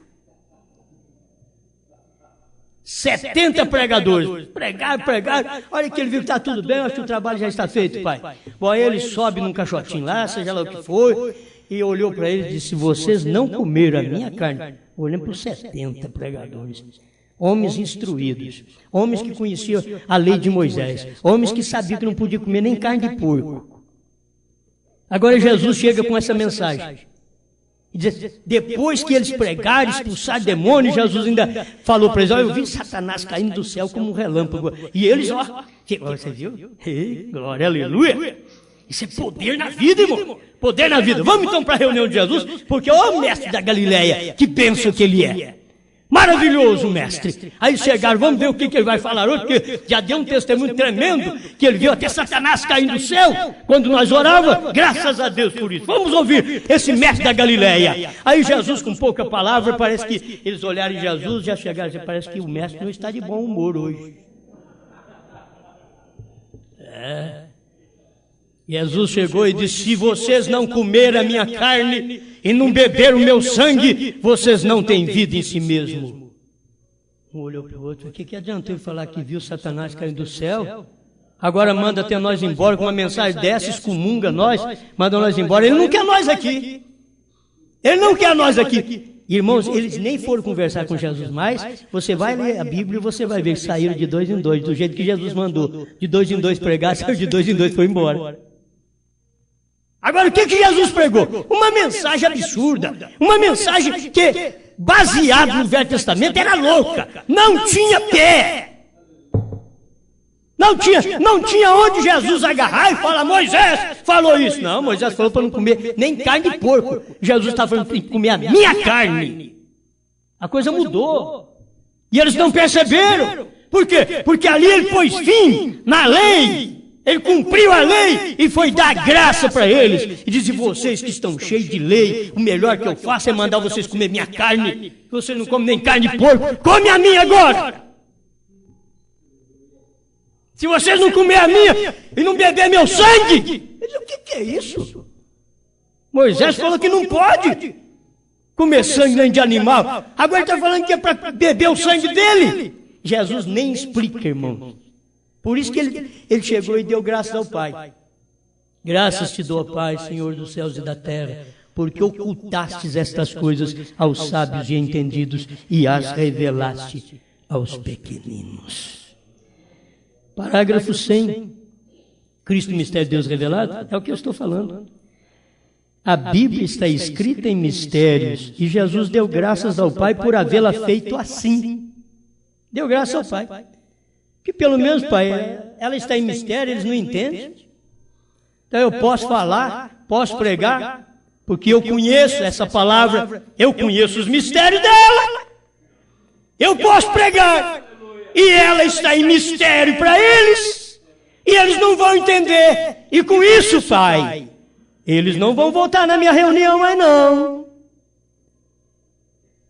70 pregadores, pregaram, olha que ele viu que está tudo bem, acho que o trabalho já está feito, pai. Bom, aí ele sobe num caixotinho lá, seja lá o que for, e olhou para ele e disse, vocês não comeram a minha carne. Olhando para os 70 pregadores, homens instruídos, homens que conheciam a lei de Moisés, homens que sabiam que não podiam comer nem carne de porco. Agora Jesus chega com essa mensagem. E diz, depois que eles pregaram, expulsaram demônios, Jesus ainda falou para eles, ó, eu vi Satanás caindo do céu como um relâmpago. E eles, ó, você viu? Glória, aleluia. Isso é poder na vida, irmão. Poder na vida. Vamos então para a reunião de Jesus, porque ó o mestre da Galileia, que pensa que ele é. Maravilhoso, mestre. Aí chegaram, vamos ver o que ele vai falar hoje, porque já deu um testemunho tremendo, que ele viu até Satanás caindo do céu, quando nós orávamos, graças a Deus por isso. Vamos ouvir esse mestre da Galileia. Aí Jesus, com pouca palavra, parece que eles olharam em Jesus, já chegaram, parece que o mestre não está de bom humor hoje. Jesus chegou e disse, se vocês não comerem a minha carne e não beber o meu sangue, vocês não têm vida em si mesmo. Um olhou para o outro, o que adiantou ele falar que viu Satanás caindo do céu? Agora manda até nós embora com uma mensagem dessa, excomunga nós, manda nós embora. Ele não quer nós aqui. Ele não quer nós aqui. Irmãos, eles nem foram conversar com Jesus mais. Você vai ler a Bíblia e você vai ver que saíram de 2 em 2, do jeito que Jesus mandou. De 2 em 2 pregar, saiu de 2 em 2 foi embora. Agora, o que Jesus pregou? Uma mensagem absurda, uma mensagem que, baseada no Velho Testamento, era louca, não tinha pé, não tinha onde Jesus agarrar e falar, Moisés falou isso. Não, Moisés falou para não comer nem carne de porco, Jesus estava falando para comer a minha carne. A coisa mudou, e eles não perceberam. Por quê? Porque ali ele pôs fim na lei. Ele cumpriu a lei e foi dar graça para eles. E disse, vocês que estão cheios de lei, o melhor que eu faço é mandar vocês comer minha carne. Vocês não comem nem carne de porco, come a minha agora. Se vocês não comerem a minha e não beber meu sangue. Ele disse, o que é isso? Moisés falou que não pode comer sangue nem de animal. Agora ele está falando que é para beber o sangue dele. Jesus nem explica, irmão. Por isso que ele chegou e deu graças ao Pai. Graças te dou, Pai, Senhor dos céus e da terra, porque ocultastes estas coisas aos sábios e entendidos e as revelaste aos pequeninos. Parágrafo 100. Cristo, mistério de Deus revelado, é o que eu estou falando. A Bíblia está escrita em mistérios e Jesus deu graças ao Pai por havê-la feito assim. Deu graças ao Pai. Que pelo menos, Pai, ela está em mistério, eles não entendem. Então eu posso falar, posso pregar, porque eu conheço essa palavra, eu conheço os mistérios dela. Eu posso pregar, e ela está em mistério para eles, e eles não vão entender. E com isso, Pai, eles não vão voltar na minha reunião mais não.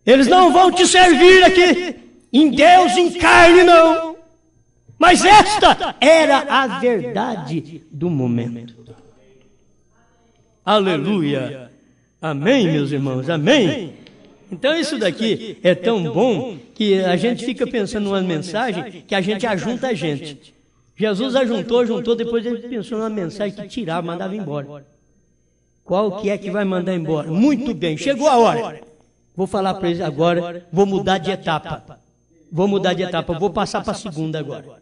Eles não vão te servir aqui em Deus, em carne, não. Mas esta era a verdade do momento. Aleluia. Amém, meus irmãos, amém. Então isso daqui é tão bom que a gente fica pensando numa mensagem que a gente ajunta a gente. Jesus ajuntou, depois ele pensou numa mensagem que tirava, mandava embora. Qual que é que vai mandar embora? Muito bem, chegou a hora. Vou falar para eles agora, vou mudar de etapa. Vou passar para a segunda agora.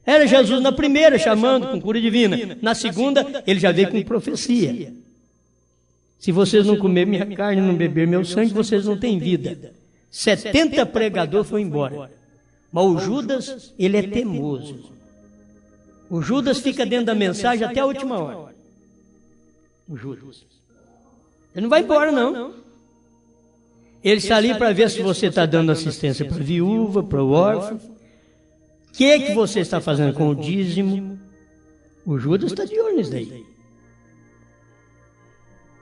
Era Jesus na primeira, chamando com cura divina. Na segunda, ele já veio com profecia. Se vocês não comerem minha carne e não beber meu sangue, vocês não têm vida. 70 pregadores foram embora. Mas o Judas, ele é teimoso. O Judas fica dentro da mensagem até a última hora. O Judas. Ele não vai embora, não. Ele está ali para ver se você está dando assistência para a viúva, para o órfão. O que você está fazendo com o dízimo? O Judas está de olho nisso daí.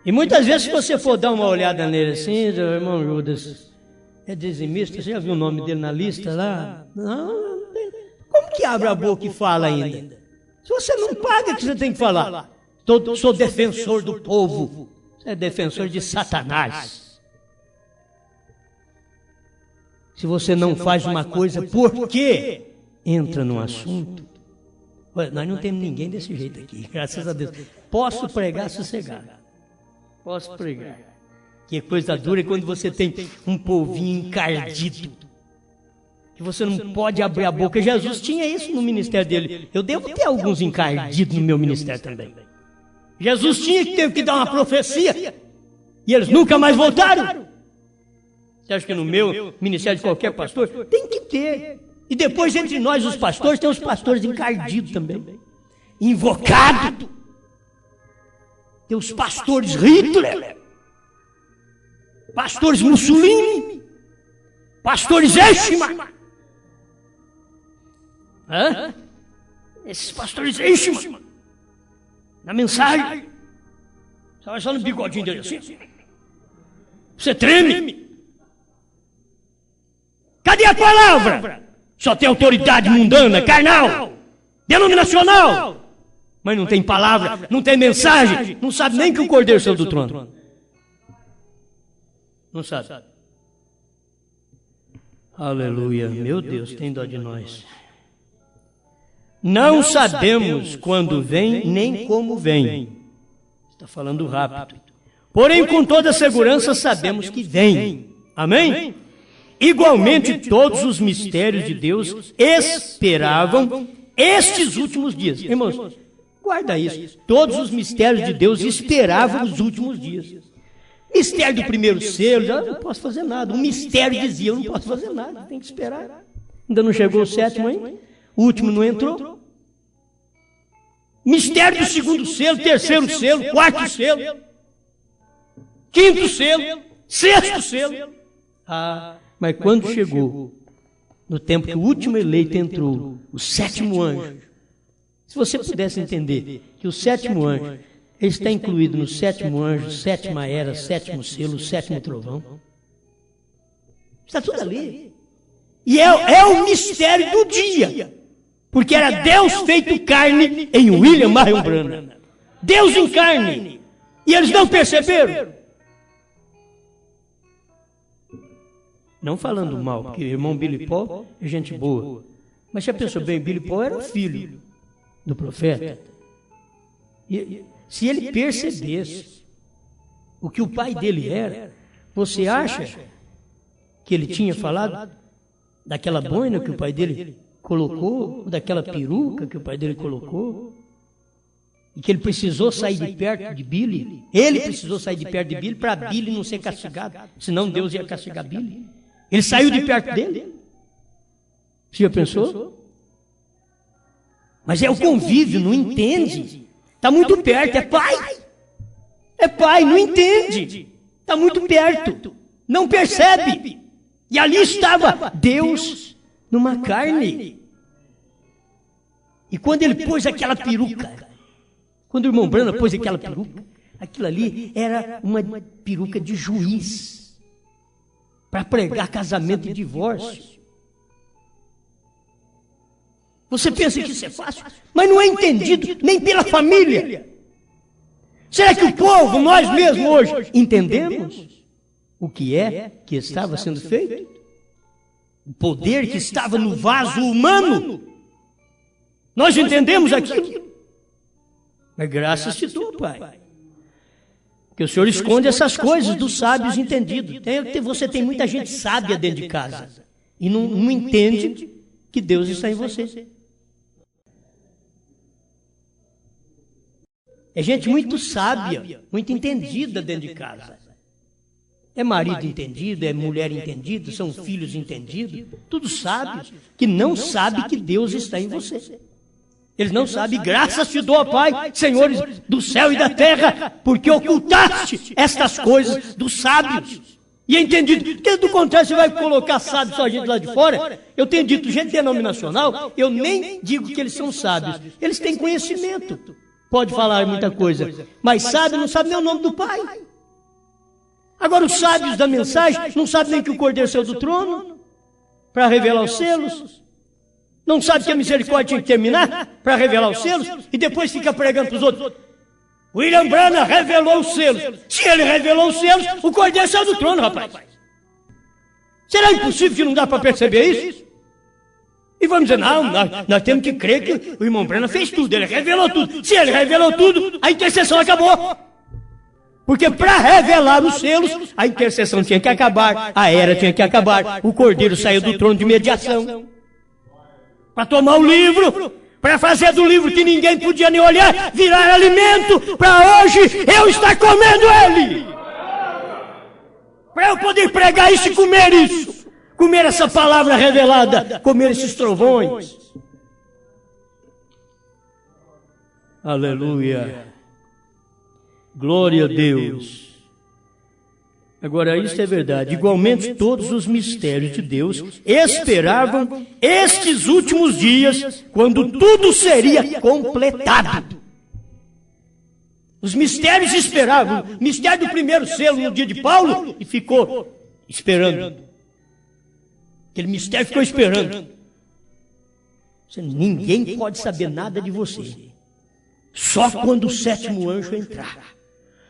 E muitas vezes, se você for dar uma olhada nele assim, irmão Judas é dizimista, você já viu o nome dele na lista lá? Não, como que abre a boca e fala ainda? Se você não paga, o que você tem que falar? Sou defensor do povo. Você é defensor de Satanás. Se você não faz uma coisa, por quê? Entra no assunto. Olha, nós não temos ninguém desse jeito aqui, graças a Deus. Posso pregar sossegado. Posso pregar. Que coisa dura é quando você tem um povinho encardido. Que você não pode abrir a boca. Jesus tinha isso no ministério dele. Eu devo ter alguns encardidos no meu ministério também. Jesus teve que dar uma profecia. E eles nunca mais voltaram. Você acha que no meu ministério de qualquer pastor? Tem que ter. E depois, entre nós, os pastores, tem os pastores encardidos também. Invocado. Tem os pastores Hitler. Pastores Mussolini. Pastores Eichmann. Esses pastores Eichmann. Na mensagem. Você vai só no bigodinho dele assim. Você treme. Cadê a palavra? Só tem autoridade mundana, carnal, denominacional. Mas não tem palavra, não tem mensagem, não sabe nem que o Cordeiro saiu do trono. Não sabe. Aleluia, meu Deus, tem dó de nós. Não sabemos quando vem, nem como vem. Está falando rápido. Porém, com toda segurança, sabemos que vem. Amém? Igualmente, todos os mistérios de Deus esperavam estes últimos dias. Irmãos, guarda isso. Todos os mistérios de Deus esperavam os últimos dias. Mistério do primeiro selo, eu não posso fazer nada. O mistério dizia, eu não posso fazer nada, tem que esperar. Ainda não chegou o sétimo ainda. O último não entrou. Mistério do segundo selo, terceiro selo, quarto selo, quinto selo, sexto selo. Mas quando chegou, no tempo que o último eleito entrou, o sétimo anjo, se você pudesse entender que o sétimo anjo, ele está incluído no sétimo anjo, sétima era, sétimo selo, sétimo trovão. Está tudo ali. E é o mistério do dia. Porque era Deus feito carne em William Marion Branham. Deus em carne. E eles não perceberam. Não falando mal, porque o irmão Billy Paul é gente boa. Mas já pensou bem, Billy Paul era o filho do profeta. E se ele percebesse o que o pai dele era, você acha que ele tinha falado daquela boina que o pai dele colocou, daquela peruca que o pai dele colocou, e que ele precisou sair de perto de Billy? Ele precisou sair de perto de Billy para Billy não ser castigado, senão Deus ia castigar Billy. Ele saiu de perto dele. Você já pensou? Mas é o convívio, não entende. Está muito perto, é pai. É pai, não entende. Está muito perto, não percebe. E ali estava Deus numa carne. E quando ele pôs aquela peruca, quando o irmão Branham pôs aquela peruca, aquilo ali era uma peruca de juiz, para pregar casamento e divórcio. Você pensa que isso é fácil, mas não é entendido nem pela família. Será que o povo, nós mesmos hoje, entendemos o que é que estava sendo feito? O poder que estava no vaso humano. Nós entendemos aquilo. Mas graças te dou, Pai. Porque o Senhor esconde essas coisas dos sábios entendidos. Você tem muita gente sábia dentro de casa e não entende que Deus está em você. É gente muito sábia, muito entendida dentro de casa. É marido entendido, é mulher entendida, são filhos entendidos, todos sábios, que não sabem que Deus está em você. Eles não sabem, graças te dou, Pai, senhores do céu e da terra, porque ocultaste estas coisas dos sábios. E é entendido, porque do contrário você vai colocar sábios só gente lá de fora. Eu tenho dito, gente denominacional, eu nem digo que eles são sábios, eles têm conhecimento. Pode falar muita coisa, mas sábio não sabe nem o nome do Pai. Agora os sábios da mensagem não sabem nem que o Cordeiro saiu do trono para revelar os selos. Não sabe que a misericórdia tinha que terminar para revelar os selos e depois fica pregando para os outros. William Branham revelou os selos. Se ele revelou os selos, o Cordeiro saiu do trono, rapaz. Será impossível que não dá para perceber isso? E vamos dizer, não, nós temos que crer que o irmão Branham fez tudo, ele revelou tudo. Se ele revelou tudo, a intercessão acabou. Porque para revelar os selos, a intercessão tinha que acabar, a era tinha que acabar, o Cordeiro saiu do trono de mediação. Para tomar o livro, para fazer do livro que ninguém podia nem olhar, virar alimento, para hoje eu estar comendo ele. Para eu poder pregar isso e comer isso. Comer essa palavra revelada, comer esses trovões. Aleluia. Glória a Deus. Agora, isso é verdade. Igualmente, todos os mistérios de Deus esperavam estes últimos dias, quando tudo seria completado. Os mistérios esperavam. O mistério do primeiro selo no dia de Paulo, e ficou esperando. Aquele mistério ficou esperando. Ninguém pode saber nada de você. Só quando o sétimo anjo entrar.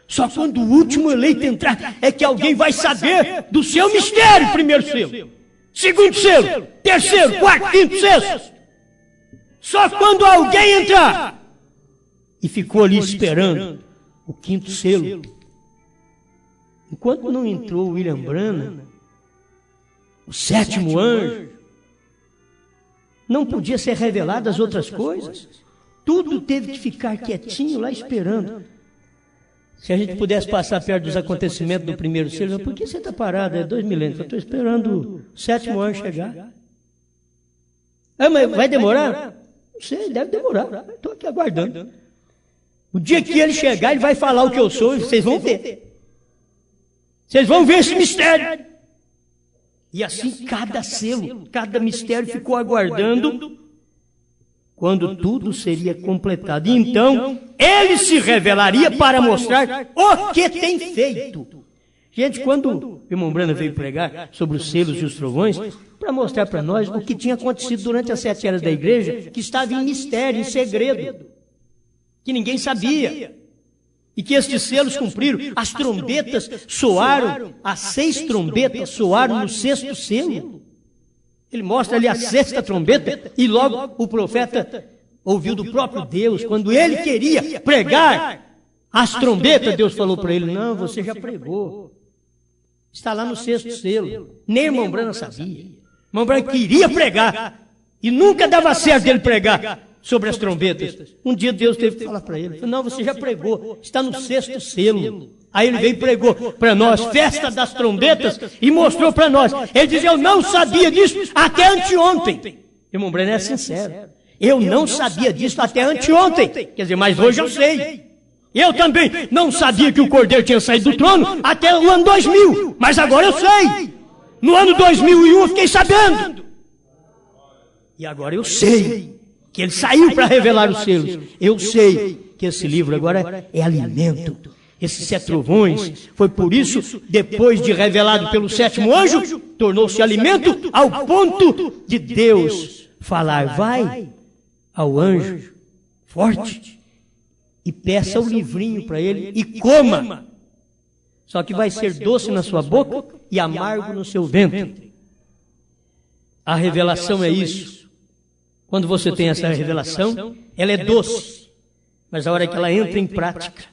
Só quando o último eleito entrar é que alguém vai saber do seu mistério. Primeiro selo, segundo selo, terceiro, quarto, quinto, sexto. Só quando alguém entrar. E ficou ali esperando o quinto selo. Enquanto não entrou William Branham, o sétimo anjo, não podia ser revelado as outras coisas. Tudo teve que ficar quietinho lá esperando. Se a gente pudesse passar perto dos acontecimentos do primeiro selo, por que você está parado? É 2 milênios. Eu estou esperando o sétimo anjo chegar. Ah, mas vai demorar? Não sei, deve demorar. Estou aqui aguardando. O dia que ele chegar, ele vai falar o que eu sou e vocês vão ver. Vocês vão ver esse mistério. E assim cada selo, cada mistério ficou aguardando quando tudo seria completado. E então, ele se revelaria para mostrar o que tem feito. Gente, quando o irmão Branham veio pregar sobre os selos e os trovões, para mostrar para nós o que tinha acontecido durante as 7 eras da igreja, que estava em mistério, em segredo, que ninguém sabia. E que estes selos cumpriram. As trombetas soaram, as 6 trombetas soaram no 6º selo. Ele mostra ali a 6ª trombeta e logo o profeta ouviu do próprio Deus. Quando ele queria pregar as trombetas, Deus falou para ele, não, você já pregou. Está lá no 6º selo. Nem irmão Branham sabia. Irmão Branham queria pregar e nunca dava certo ele pregar sobre as trombetas. Um dia Deus teve que falar para ele, não, você já pregou, está no 6º selo. Aí ele veio e pregou para nós, festa das trombetas, e mostrou para nós. Ele dizia, eu não sabia disso até anteontem. Irmão Branham é sincero. Eu não sabia disso até anteontem. Quer dizer, mas hoje eu sei. Eu também não sabia que o Cordeiro tinha saído do trono até o ano 2000. Mas agora eu sei. No ano 2001 eu fiquei sabendo. E agora eu sei que ele saiu para revelar os selos. Eu sei que esse livro agora é alimento. Esses 7 trovões, foi por isso, depois de revelado pelo 7º anjo, tornou-se alimento ao ponto de Deus falar, vai ao anjo forte e peça o livrinho para ele e coma. Só que vai ser doce na sua boca e amargo no seu ventre. A revelação é isso. Quando você tem essa revelação, ela é doce. Mas a hora que ela entra em prática,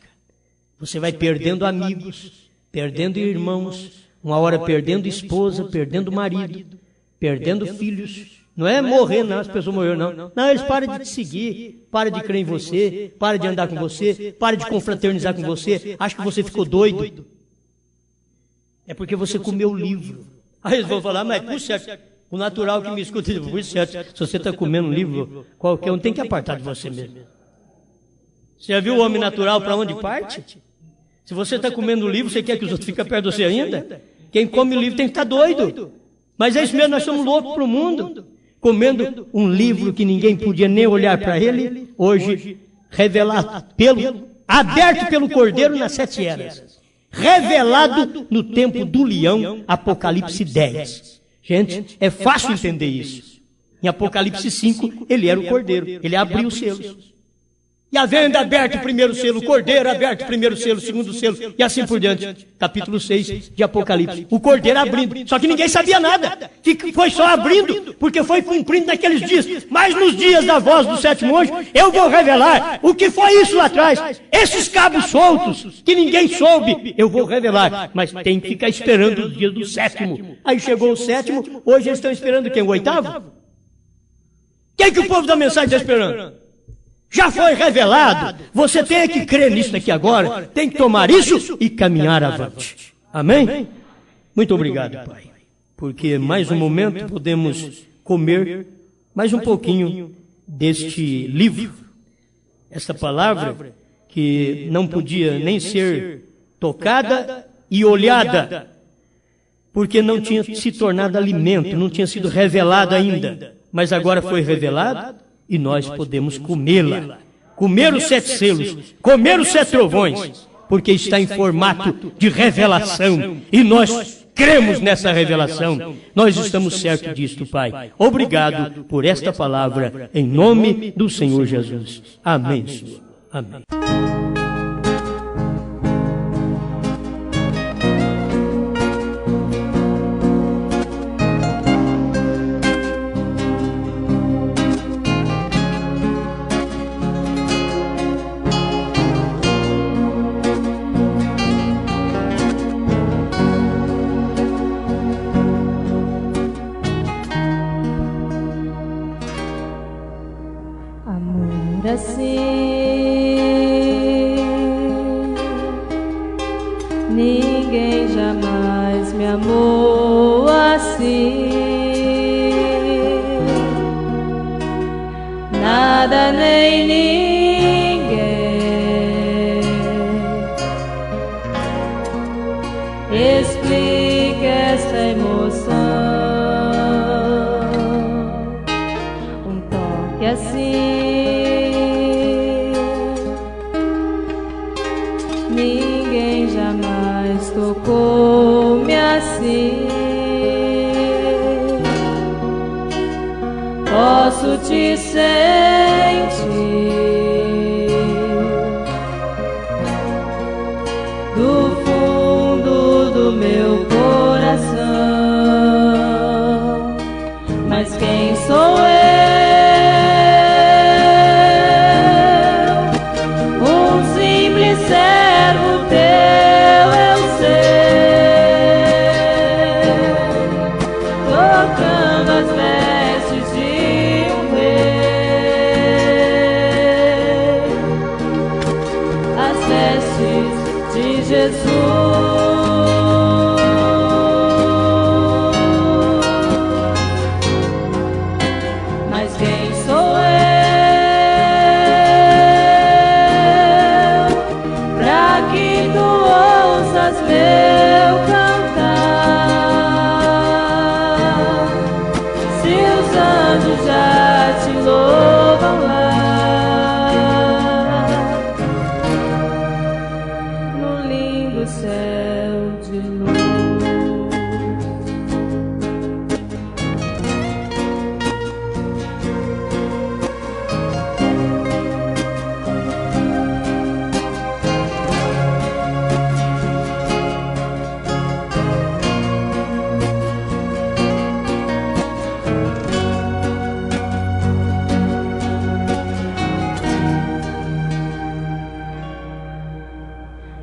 você vai perdendo amigos, perdendo irmãos, uma hora perdendo esposa, perdendo marido, perdendo filhos. Não é morrer, não, as pessoas morreram, não. Não, eles param de te seguir, param de crer em você, param de andar com você, param de confraternizar com você, acham que você ficou doido. É porque você comeu o livro. Aí eles vão falar, mas por certo, o natural que me escuta, por certo, se você está comendo um livro, qualquer um tem que apartar de você mesmo. Você já viu o homem natural para onde parte? Se você está comendo o livro, você quer que os outros fiquem perto de você ainda? Quem come o livro tem que estar doido. Mas é isso mesmo, nós somos loucos para o mundo. Comendo um livro que ninguém podia nem olhar para ele, hoje revelado aberto pelo Cordeiro nas 7 eras. Revelado no tempo do leão, Apocalipse 10. Gente, é fácil entender isso. Em Apocalipse 5, ele era o Cordeiro, ele abriu os selos. E havendo aberto o primeiro selo, o Cordeiro aberto o primeiro selo, o segundo selo, e assim por diante. Capítulo 6 de Apocalipse. O Cordeiro abrindo. Só que ninguém sabia nada. Foi só abrindo, porque foi cumprindo naqueles dias. Mas nos dias da voz do 7º anjo, eu vou revelar o que foi isso lá atrás. Esses cabos soltos, que ninguém soube, eu vou revelar. Mas tem que ficar esperando os dias do 7º. Aí chegou o 7º, hoje eles estão esperando quem? O 8º? Quem que o povo da mensagem está esperando? Já foi revelado, você tem que crer nisso aqui agora, tem que tomar isso e caminhar avante. Amém? Muito obrigado, Pai, porque mais um momento podemos comer mais um pouquinho deste livro, esta palavra que não podia nem ser tocada e olhada, porque não tinha se tornado alimento, não tinha sido revelado ainda, mas agora foi revelado. E nós podemos comê-la, comer os 7 selos, comer os 7 trovões, porque está em formato de revelação, e nós cremos nessa revelação, nós estamos certos disto, Pai. Obrigado por esta palavra, em nome do Senhor Jesus. Amém, Senhor. Amém. Assim, ninguém jamais me amou assim, nada nem ninguém explica esta emoção, um toque assim posso te sentir do fundo do meu coração. Mas quem sou eu? Um simples servo teu, eu sei, tocando as vestes de um rei, as vestes de Jesus. Mas quem sou eu pra que tu ouças meu cantar? Se os anjos já te louvam lá no lindo céu de luz.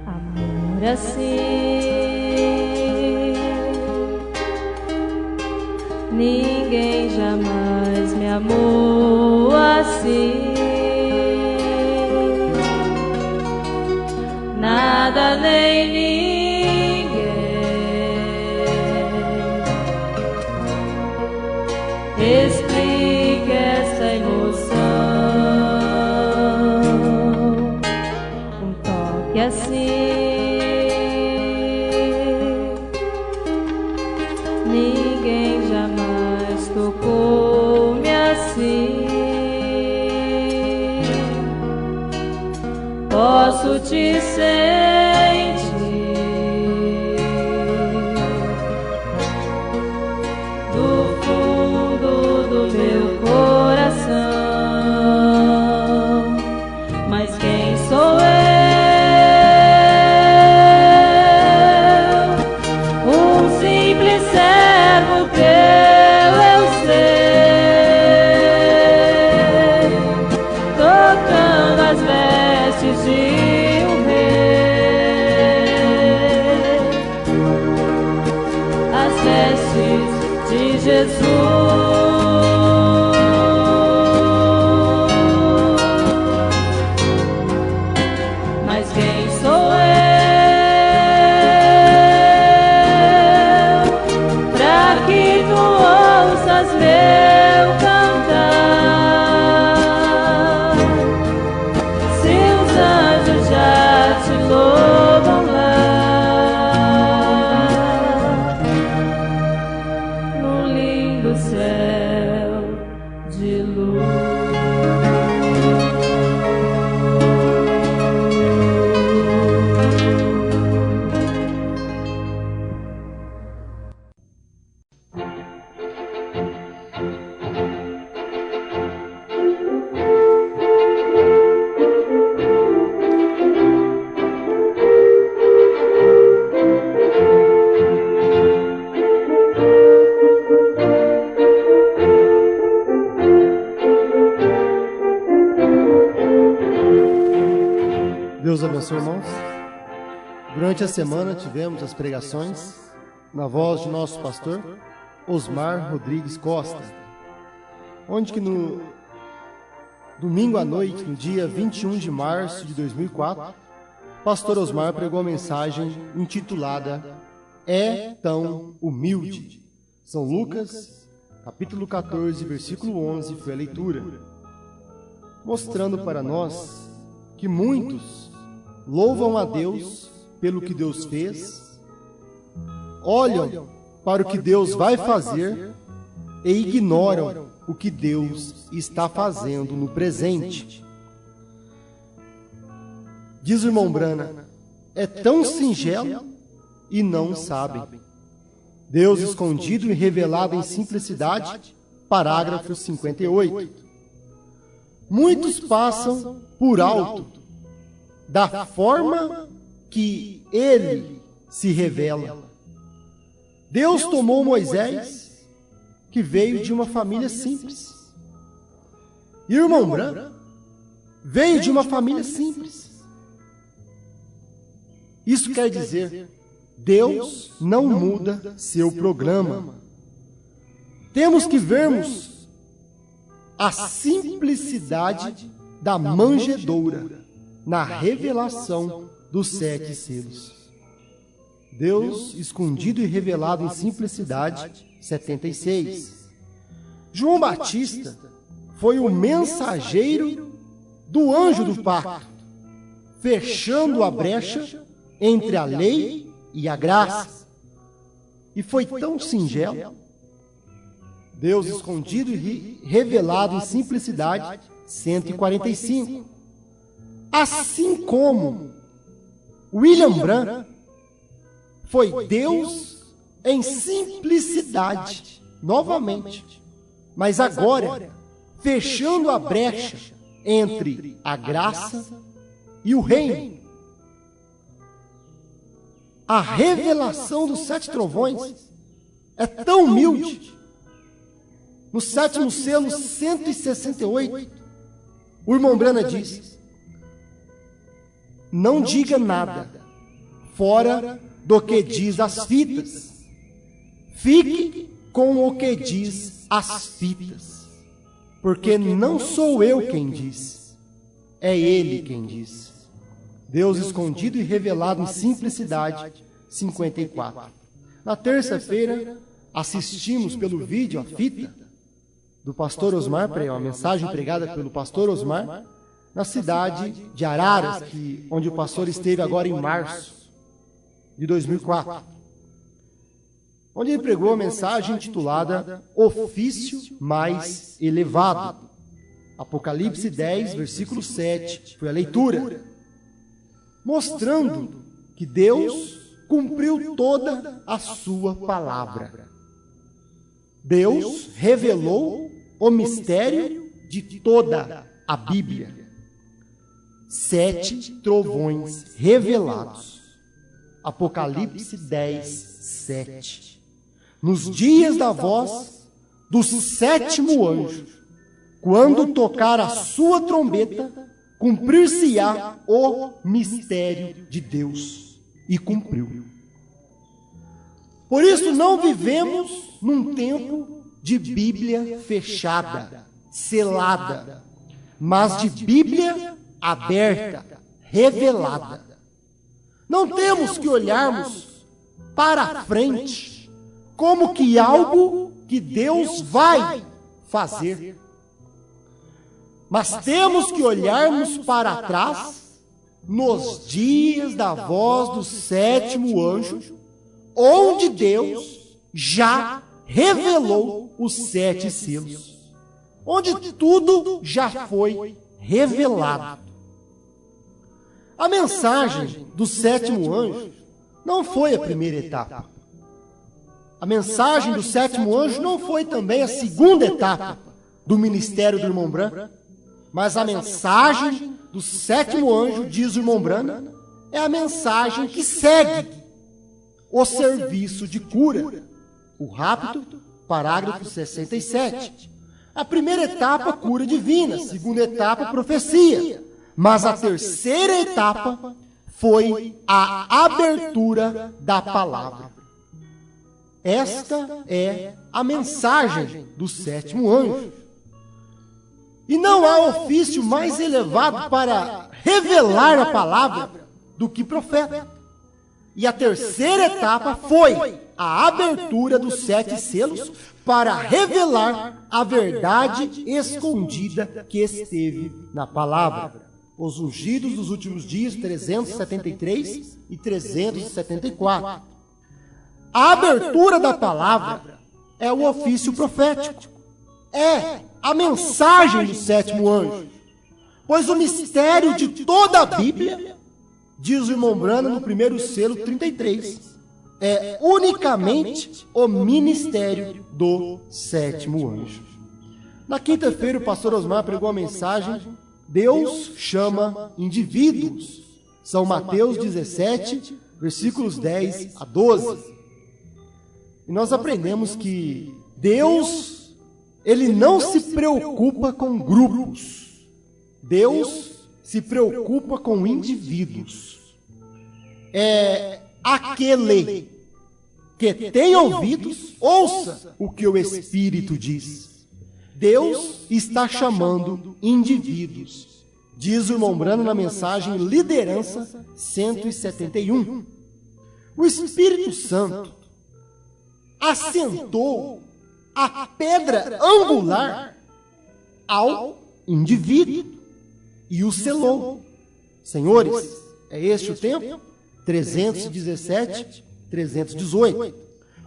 Amor assim, ninguém jamais me amou assim. Nada nem ninguém explica essa emoção. Um toque assim, ninguém jamais tocou-me assim. Posso te sentir do fundo do meu coração. Mas quem sou eu? Um simples servo teu, eu sei, tocando as vestes de um rei, as vestes de Jesus. Mas quem sou eu pra que tu ouças meu cantar? Se os anjos já te louvam lá no lindo céu de luz. Deus abençoe, irmãos. Durante a semana tivemos as pregações na voz de nosso pastor Osmar Rodrigues Costa, onde que no domingo à noite, no dia 21 de março de 2004, pastor Osmar pregou a mensagem intitulada É Tão Humilde. São Lucas, capítulo 14, versículo 11, foi a leitura, mostrando para nós que muitos louvam a Deus pelo que Deus fez, olham para o que Deus vai fazer e ignoram o que Deus está fazendo no presente. Diz o irmão Brana, é tão singelo e não sabem. Deus escondido e revelado em simplicidade parágrafo 58. Muitos passam por alto da forma que ele se revela. Deus tomou Moisés, que veio de uma família simples. E o irmão Branham veio de uma família simples. Isso quer dizer, Deus não muda seu programa. Temos que vermos a simplicidade da manjedoura na revelação dos 7 selos. Deus escondido e revelado em simplicidade, 76. João Batista foi o mensageiro do anjo do pacto, fechando a brecha entre a lei e a graça. E foi tão singelo. Deus escondido e revelado em simplicidade, 145. Assim como William Branham foi Deus em simplicidade, novamente, mas agora fechando a brecha entre a graça e o reino. A revelação dos 7 trovões é tão humilde. No 7º selo, 168, o irmão Branham diz: não diga nada fora do que diz as fitas. Fique com o que diz as fitas. Porque não sou eu quem diz, é Ele quem diz. Deus escondido e revelado em simplicidade, 54. Na terça-feira, assistimos pelo vídeo a fita do pastor Osmar, uma mensagem pregada pelo pastor Osmar, na cidade de Araras, onde o pastor esteve agora em março de 2004, onde ele pregou a mensagem intitulada Ofício Mais Elevado. Apocalipse 10, versículo 7, foi a leitura, mostrando que Deus cumpriu toda a sua palavra. Deus revelou o mistério de toda a Bíblia. 7 trovões revelados. Apocalipse 10, 7. Nos dias da voz do 7º anjo, quando tocar a sua trombeta, cumprir-se-á o mistério de Deus. E cumpriu. Por isso não vivemos num tempo de Bíblia fechada, selada, mas de Bíblia aberta, revelada. Não temos que olharmos para a frente como que algo que Deus vai fazer, mas temos que olharmos para trás nos dias da voz do 7º anjo, onde Deus já revelou os 7 selos, onde tudo já foi revelado. A mensagem do 7º anjo não foi a primeira etapa. A mensagem do 7º anjo não foi também a segunda etapa do ministério do irmão Branham, mas a mensagem do 7º anjo, diz o irmão Branham, é a mensagem que segue o serviço de cura. O rapto, parágrafo 67. A primeira etapa, cura divina. A segunda etapa, profecia. Mas a terceira etapa foi a abertura da palavra. Esta é a mensagem do 7º anjo. E não há ofício mais elevado para revelar a palavra do que profeta. E a terceira etapa foi a abertura dos 7 selos para revelar a verdade escondida que esteve na palavra. Os ungidos dos últimos dias, 373 e 374. A abertura da palavra é o ofício profético. É a mensagem do 7º anjo. Pois o mistério de toda a Bíblia, diz o irmão Branham no primeiro selo 33, é unicamente o ministério do 7º anjo. Na quinta-feira, o pastor Osmar pregou a mensagem: Deus chama indivíduos. São Mateus 17, versículos 10 a 12. E nós aprendemos que Deus, Ele não se preocupa com grupos. Deus se preocupa com indivíduos. É aquele que tem ouvidos, ouça o que o Espírito diz. Deus está chamando indivíduos. Diz o irmão Brano na mensagem Liderança 171. O Espírito Santo assentou a pedra angular ao indivíduo e o selou. Senhores, é este o tempo? 317, 318.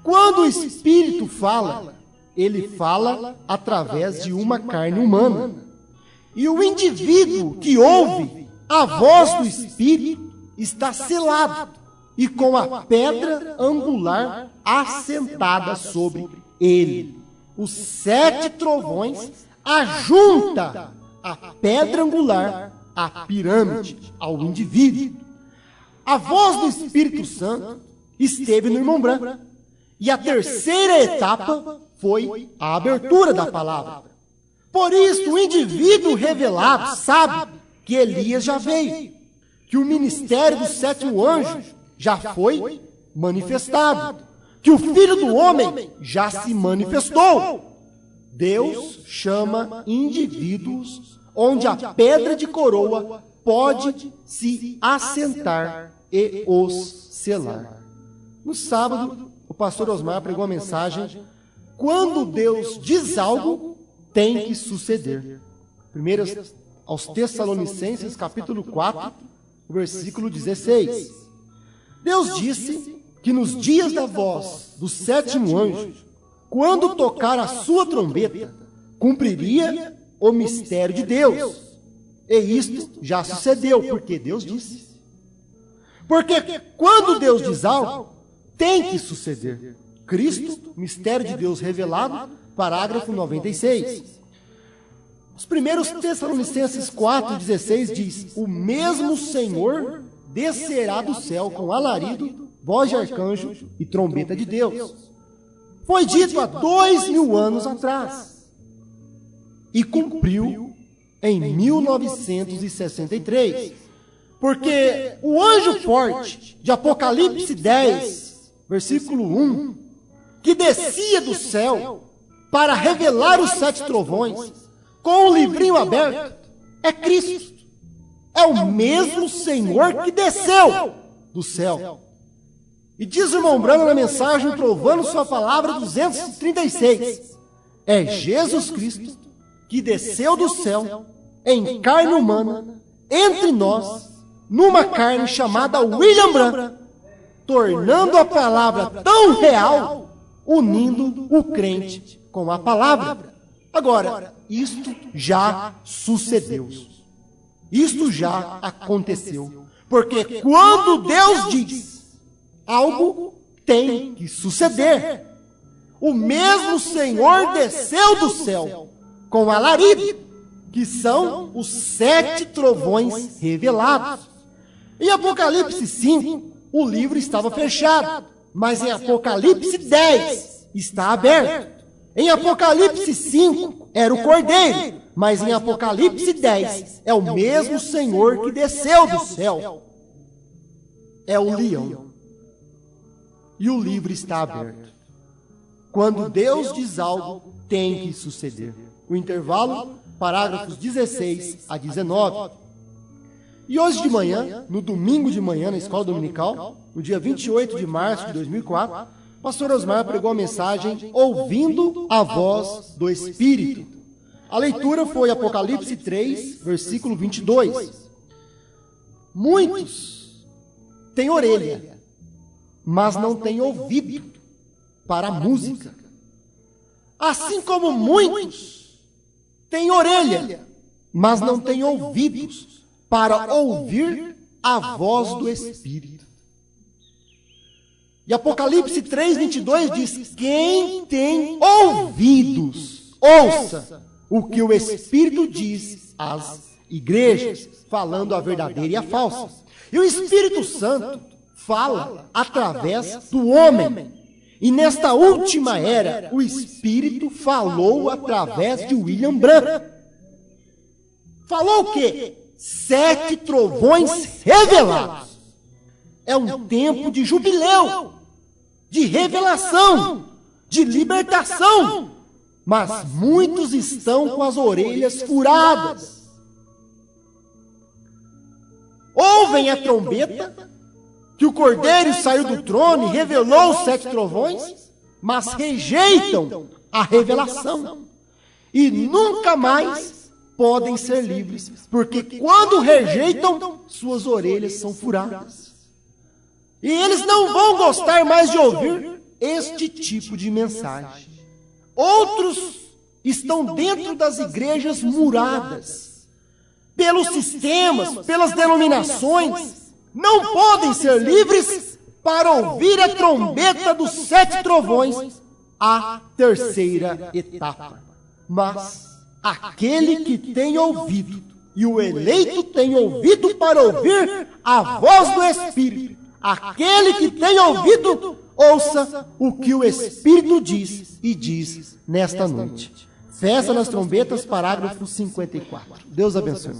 Quando o Espírito fala, ele fala através de uma carne humana. E o indivíduo que ouve a voz do Espírito está selado e com a pedra angular assentada sobre ele. Os 7 trovões ajunta a pedra angular à pirâmide, ao indivíduo. A voz do Espírito Santo esteve no irmão Branco. E a terceira etapa foi a abertura da palavra. Por isso, o indivíduo revelado sabe que Elias já veio, que o ministério do 7º anjo já foi manifestado, que o Filho do Homem já se manifestou. Deus chama indivíduos onde a pedra de coroa pode se assentar e os selar. No sábado, o pastor Osmar pregou a mensagem: quando Deus diz algo, tem que suceder. Primeiro aos Tessalonicenses, capítulo 4, versículo 16. Deus disse que nos dias da voz do 7º anjo, quando tocar a sua trombeta, cumpriria o mistério de Deus. E isto já sucedeu, porque Deus disse. Porque quando Deus diz algo, tem que suceder. Cristo, mistério de Deus revelado, parágrafo 96. Os primeiros Tessalonicenses 4,16 diz: o mesmo Senhor descerá do céu com alarido, voz de arcanjo e trombeta de Deus. Foi dito há 2000 anos atrás e cumpriu em 1963. Porque o anjo forte de Apocalipse 10, versículo 1, que descia do céu para revelar os 7 trovões, com o livrinho aberto, é Cristo. É o mesmo Senhor que desceu do céu. E diz o irmão Brano na mensagem Trovando Sua Palavra 236, é Jesus Cristo que desceu do céu em carne humana, entre nós, numa carne chamada William Branham, tornando a palavra tão real, unindo o crente com a palavra. Agora, isto já sucedeu. Isto já aconteceu. Porque quando Deus diz, algo tem que suceder. O mesmo Senhor desceu do céu com alarido, que são os 7 trovões revelados. Em Apocalipse 5, o livro estava fechado, mas em Apocalipse 10 está aberto. Em Apocalipse 5 era o Cordeiro, mas em Apocalipse 10 é o mesmo Senhor que desceu do céu. É o leão. E o livro está aberto. Quando Deus diz algo, tem que suceder. O intervalo, parágrafos 16 a 19. E hoje de manhã, no domingo de manhã, na escola dominical, no dia 28 de março de 2004, o pastor Osmar pregou a mensagem Ouvindo a Voz do Espírito. A leitura foi Apocalipse 3, versículo 22. Muitos têm orelha, mas não têm ouvido para a música. Assim como muitos têm orelha, mas não têm ouvidos para ouvir a voz do Espírito. E Apocalipse 3, 22 diz: quem tem ouvidos, ouça o que o Espírito diz às igrejas, falando a verdadeira e a falsa. E o Espírito Santo fala através do homem. E nesta última era, o Espírito falou através de William Branham. Falou o quê? 7 trovões revelados. É um tempo de jubileu, de revelação, de libertação. Mas muitos estão com as orelhas furadas. Ouvem a trombeta, que o Cordeiro saiu do trono e revelou os 7 trovões, mas rejeitam a revelação. E nunca mais podem ser livres, porque quando rejeitam, suas orelhas são furadas. E eles não vão gostar mais de ouvir este tipo de mensagem. Outros estão dentro das igrejas muradas, pelos sistemas, pelas denominações, não podem ser livres para ouvir a trombeta dos 7 trovões, a terceira etapa. Mas aquele que tem ouvido, e o eleito tem ouvido para ouvir a voz do Espírito, aquele que tem ouvido, ouça o que o Espírito diz e diz nesta noite. Festa nas trombetas, parágrafo 54. Deus abençoe.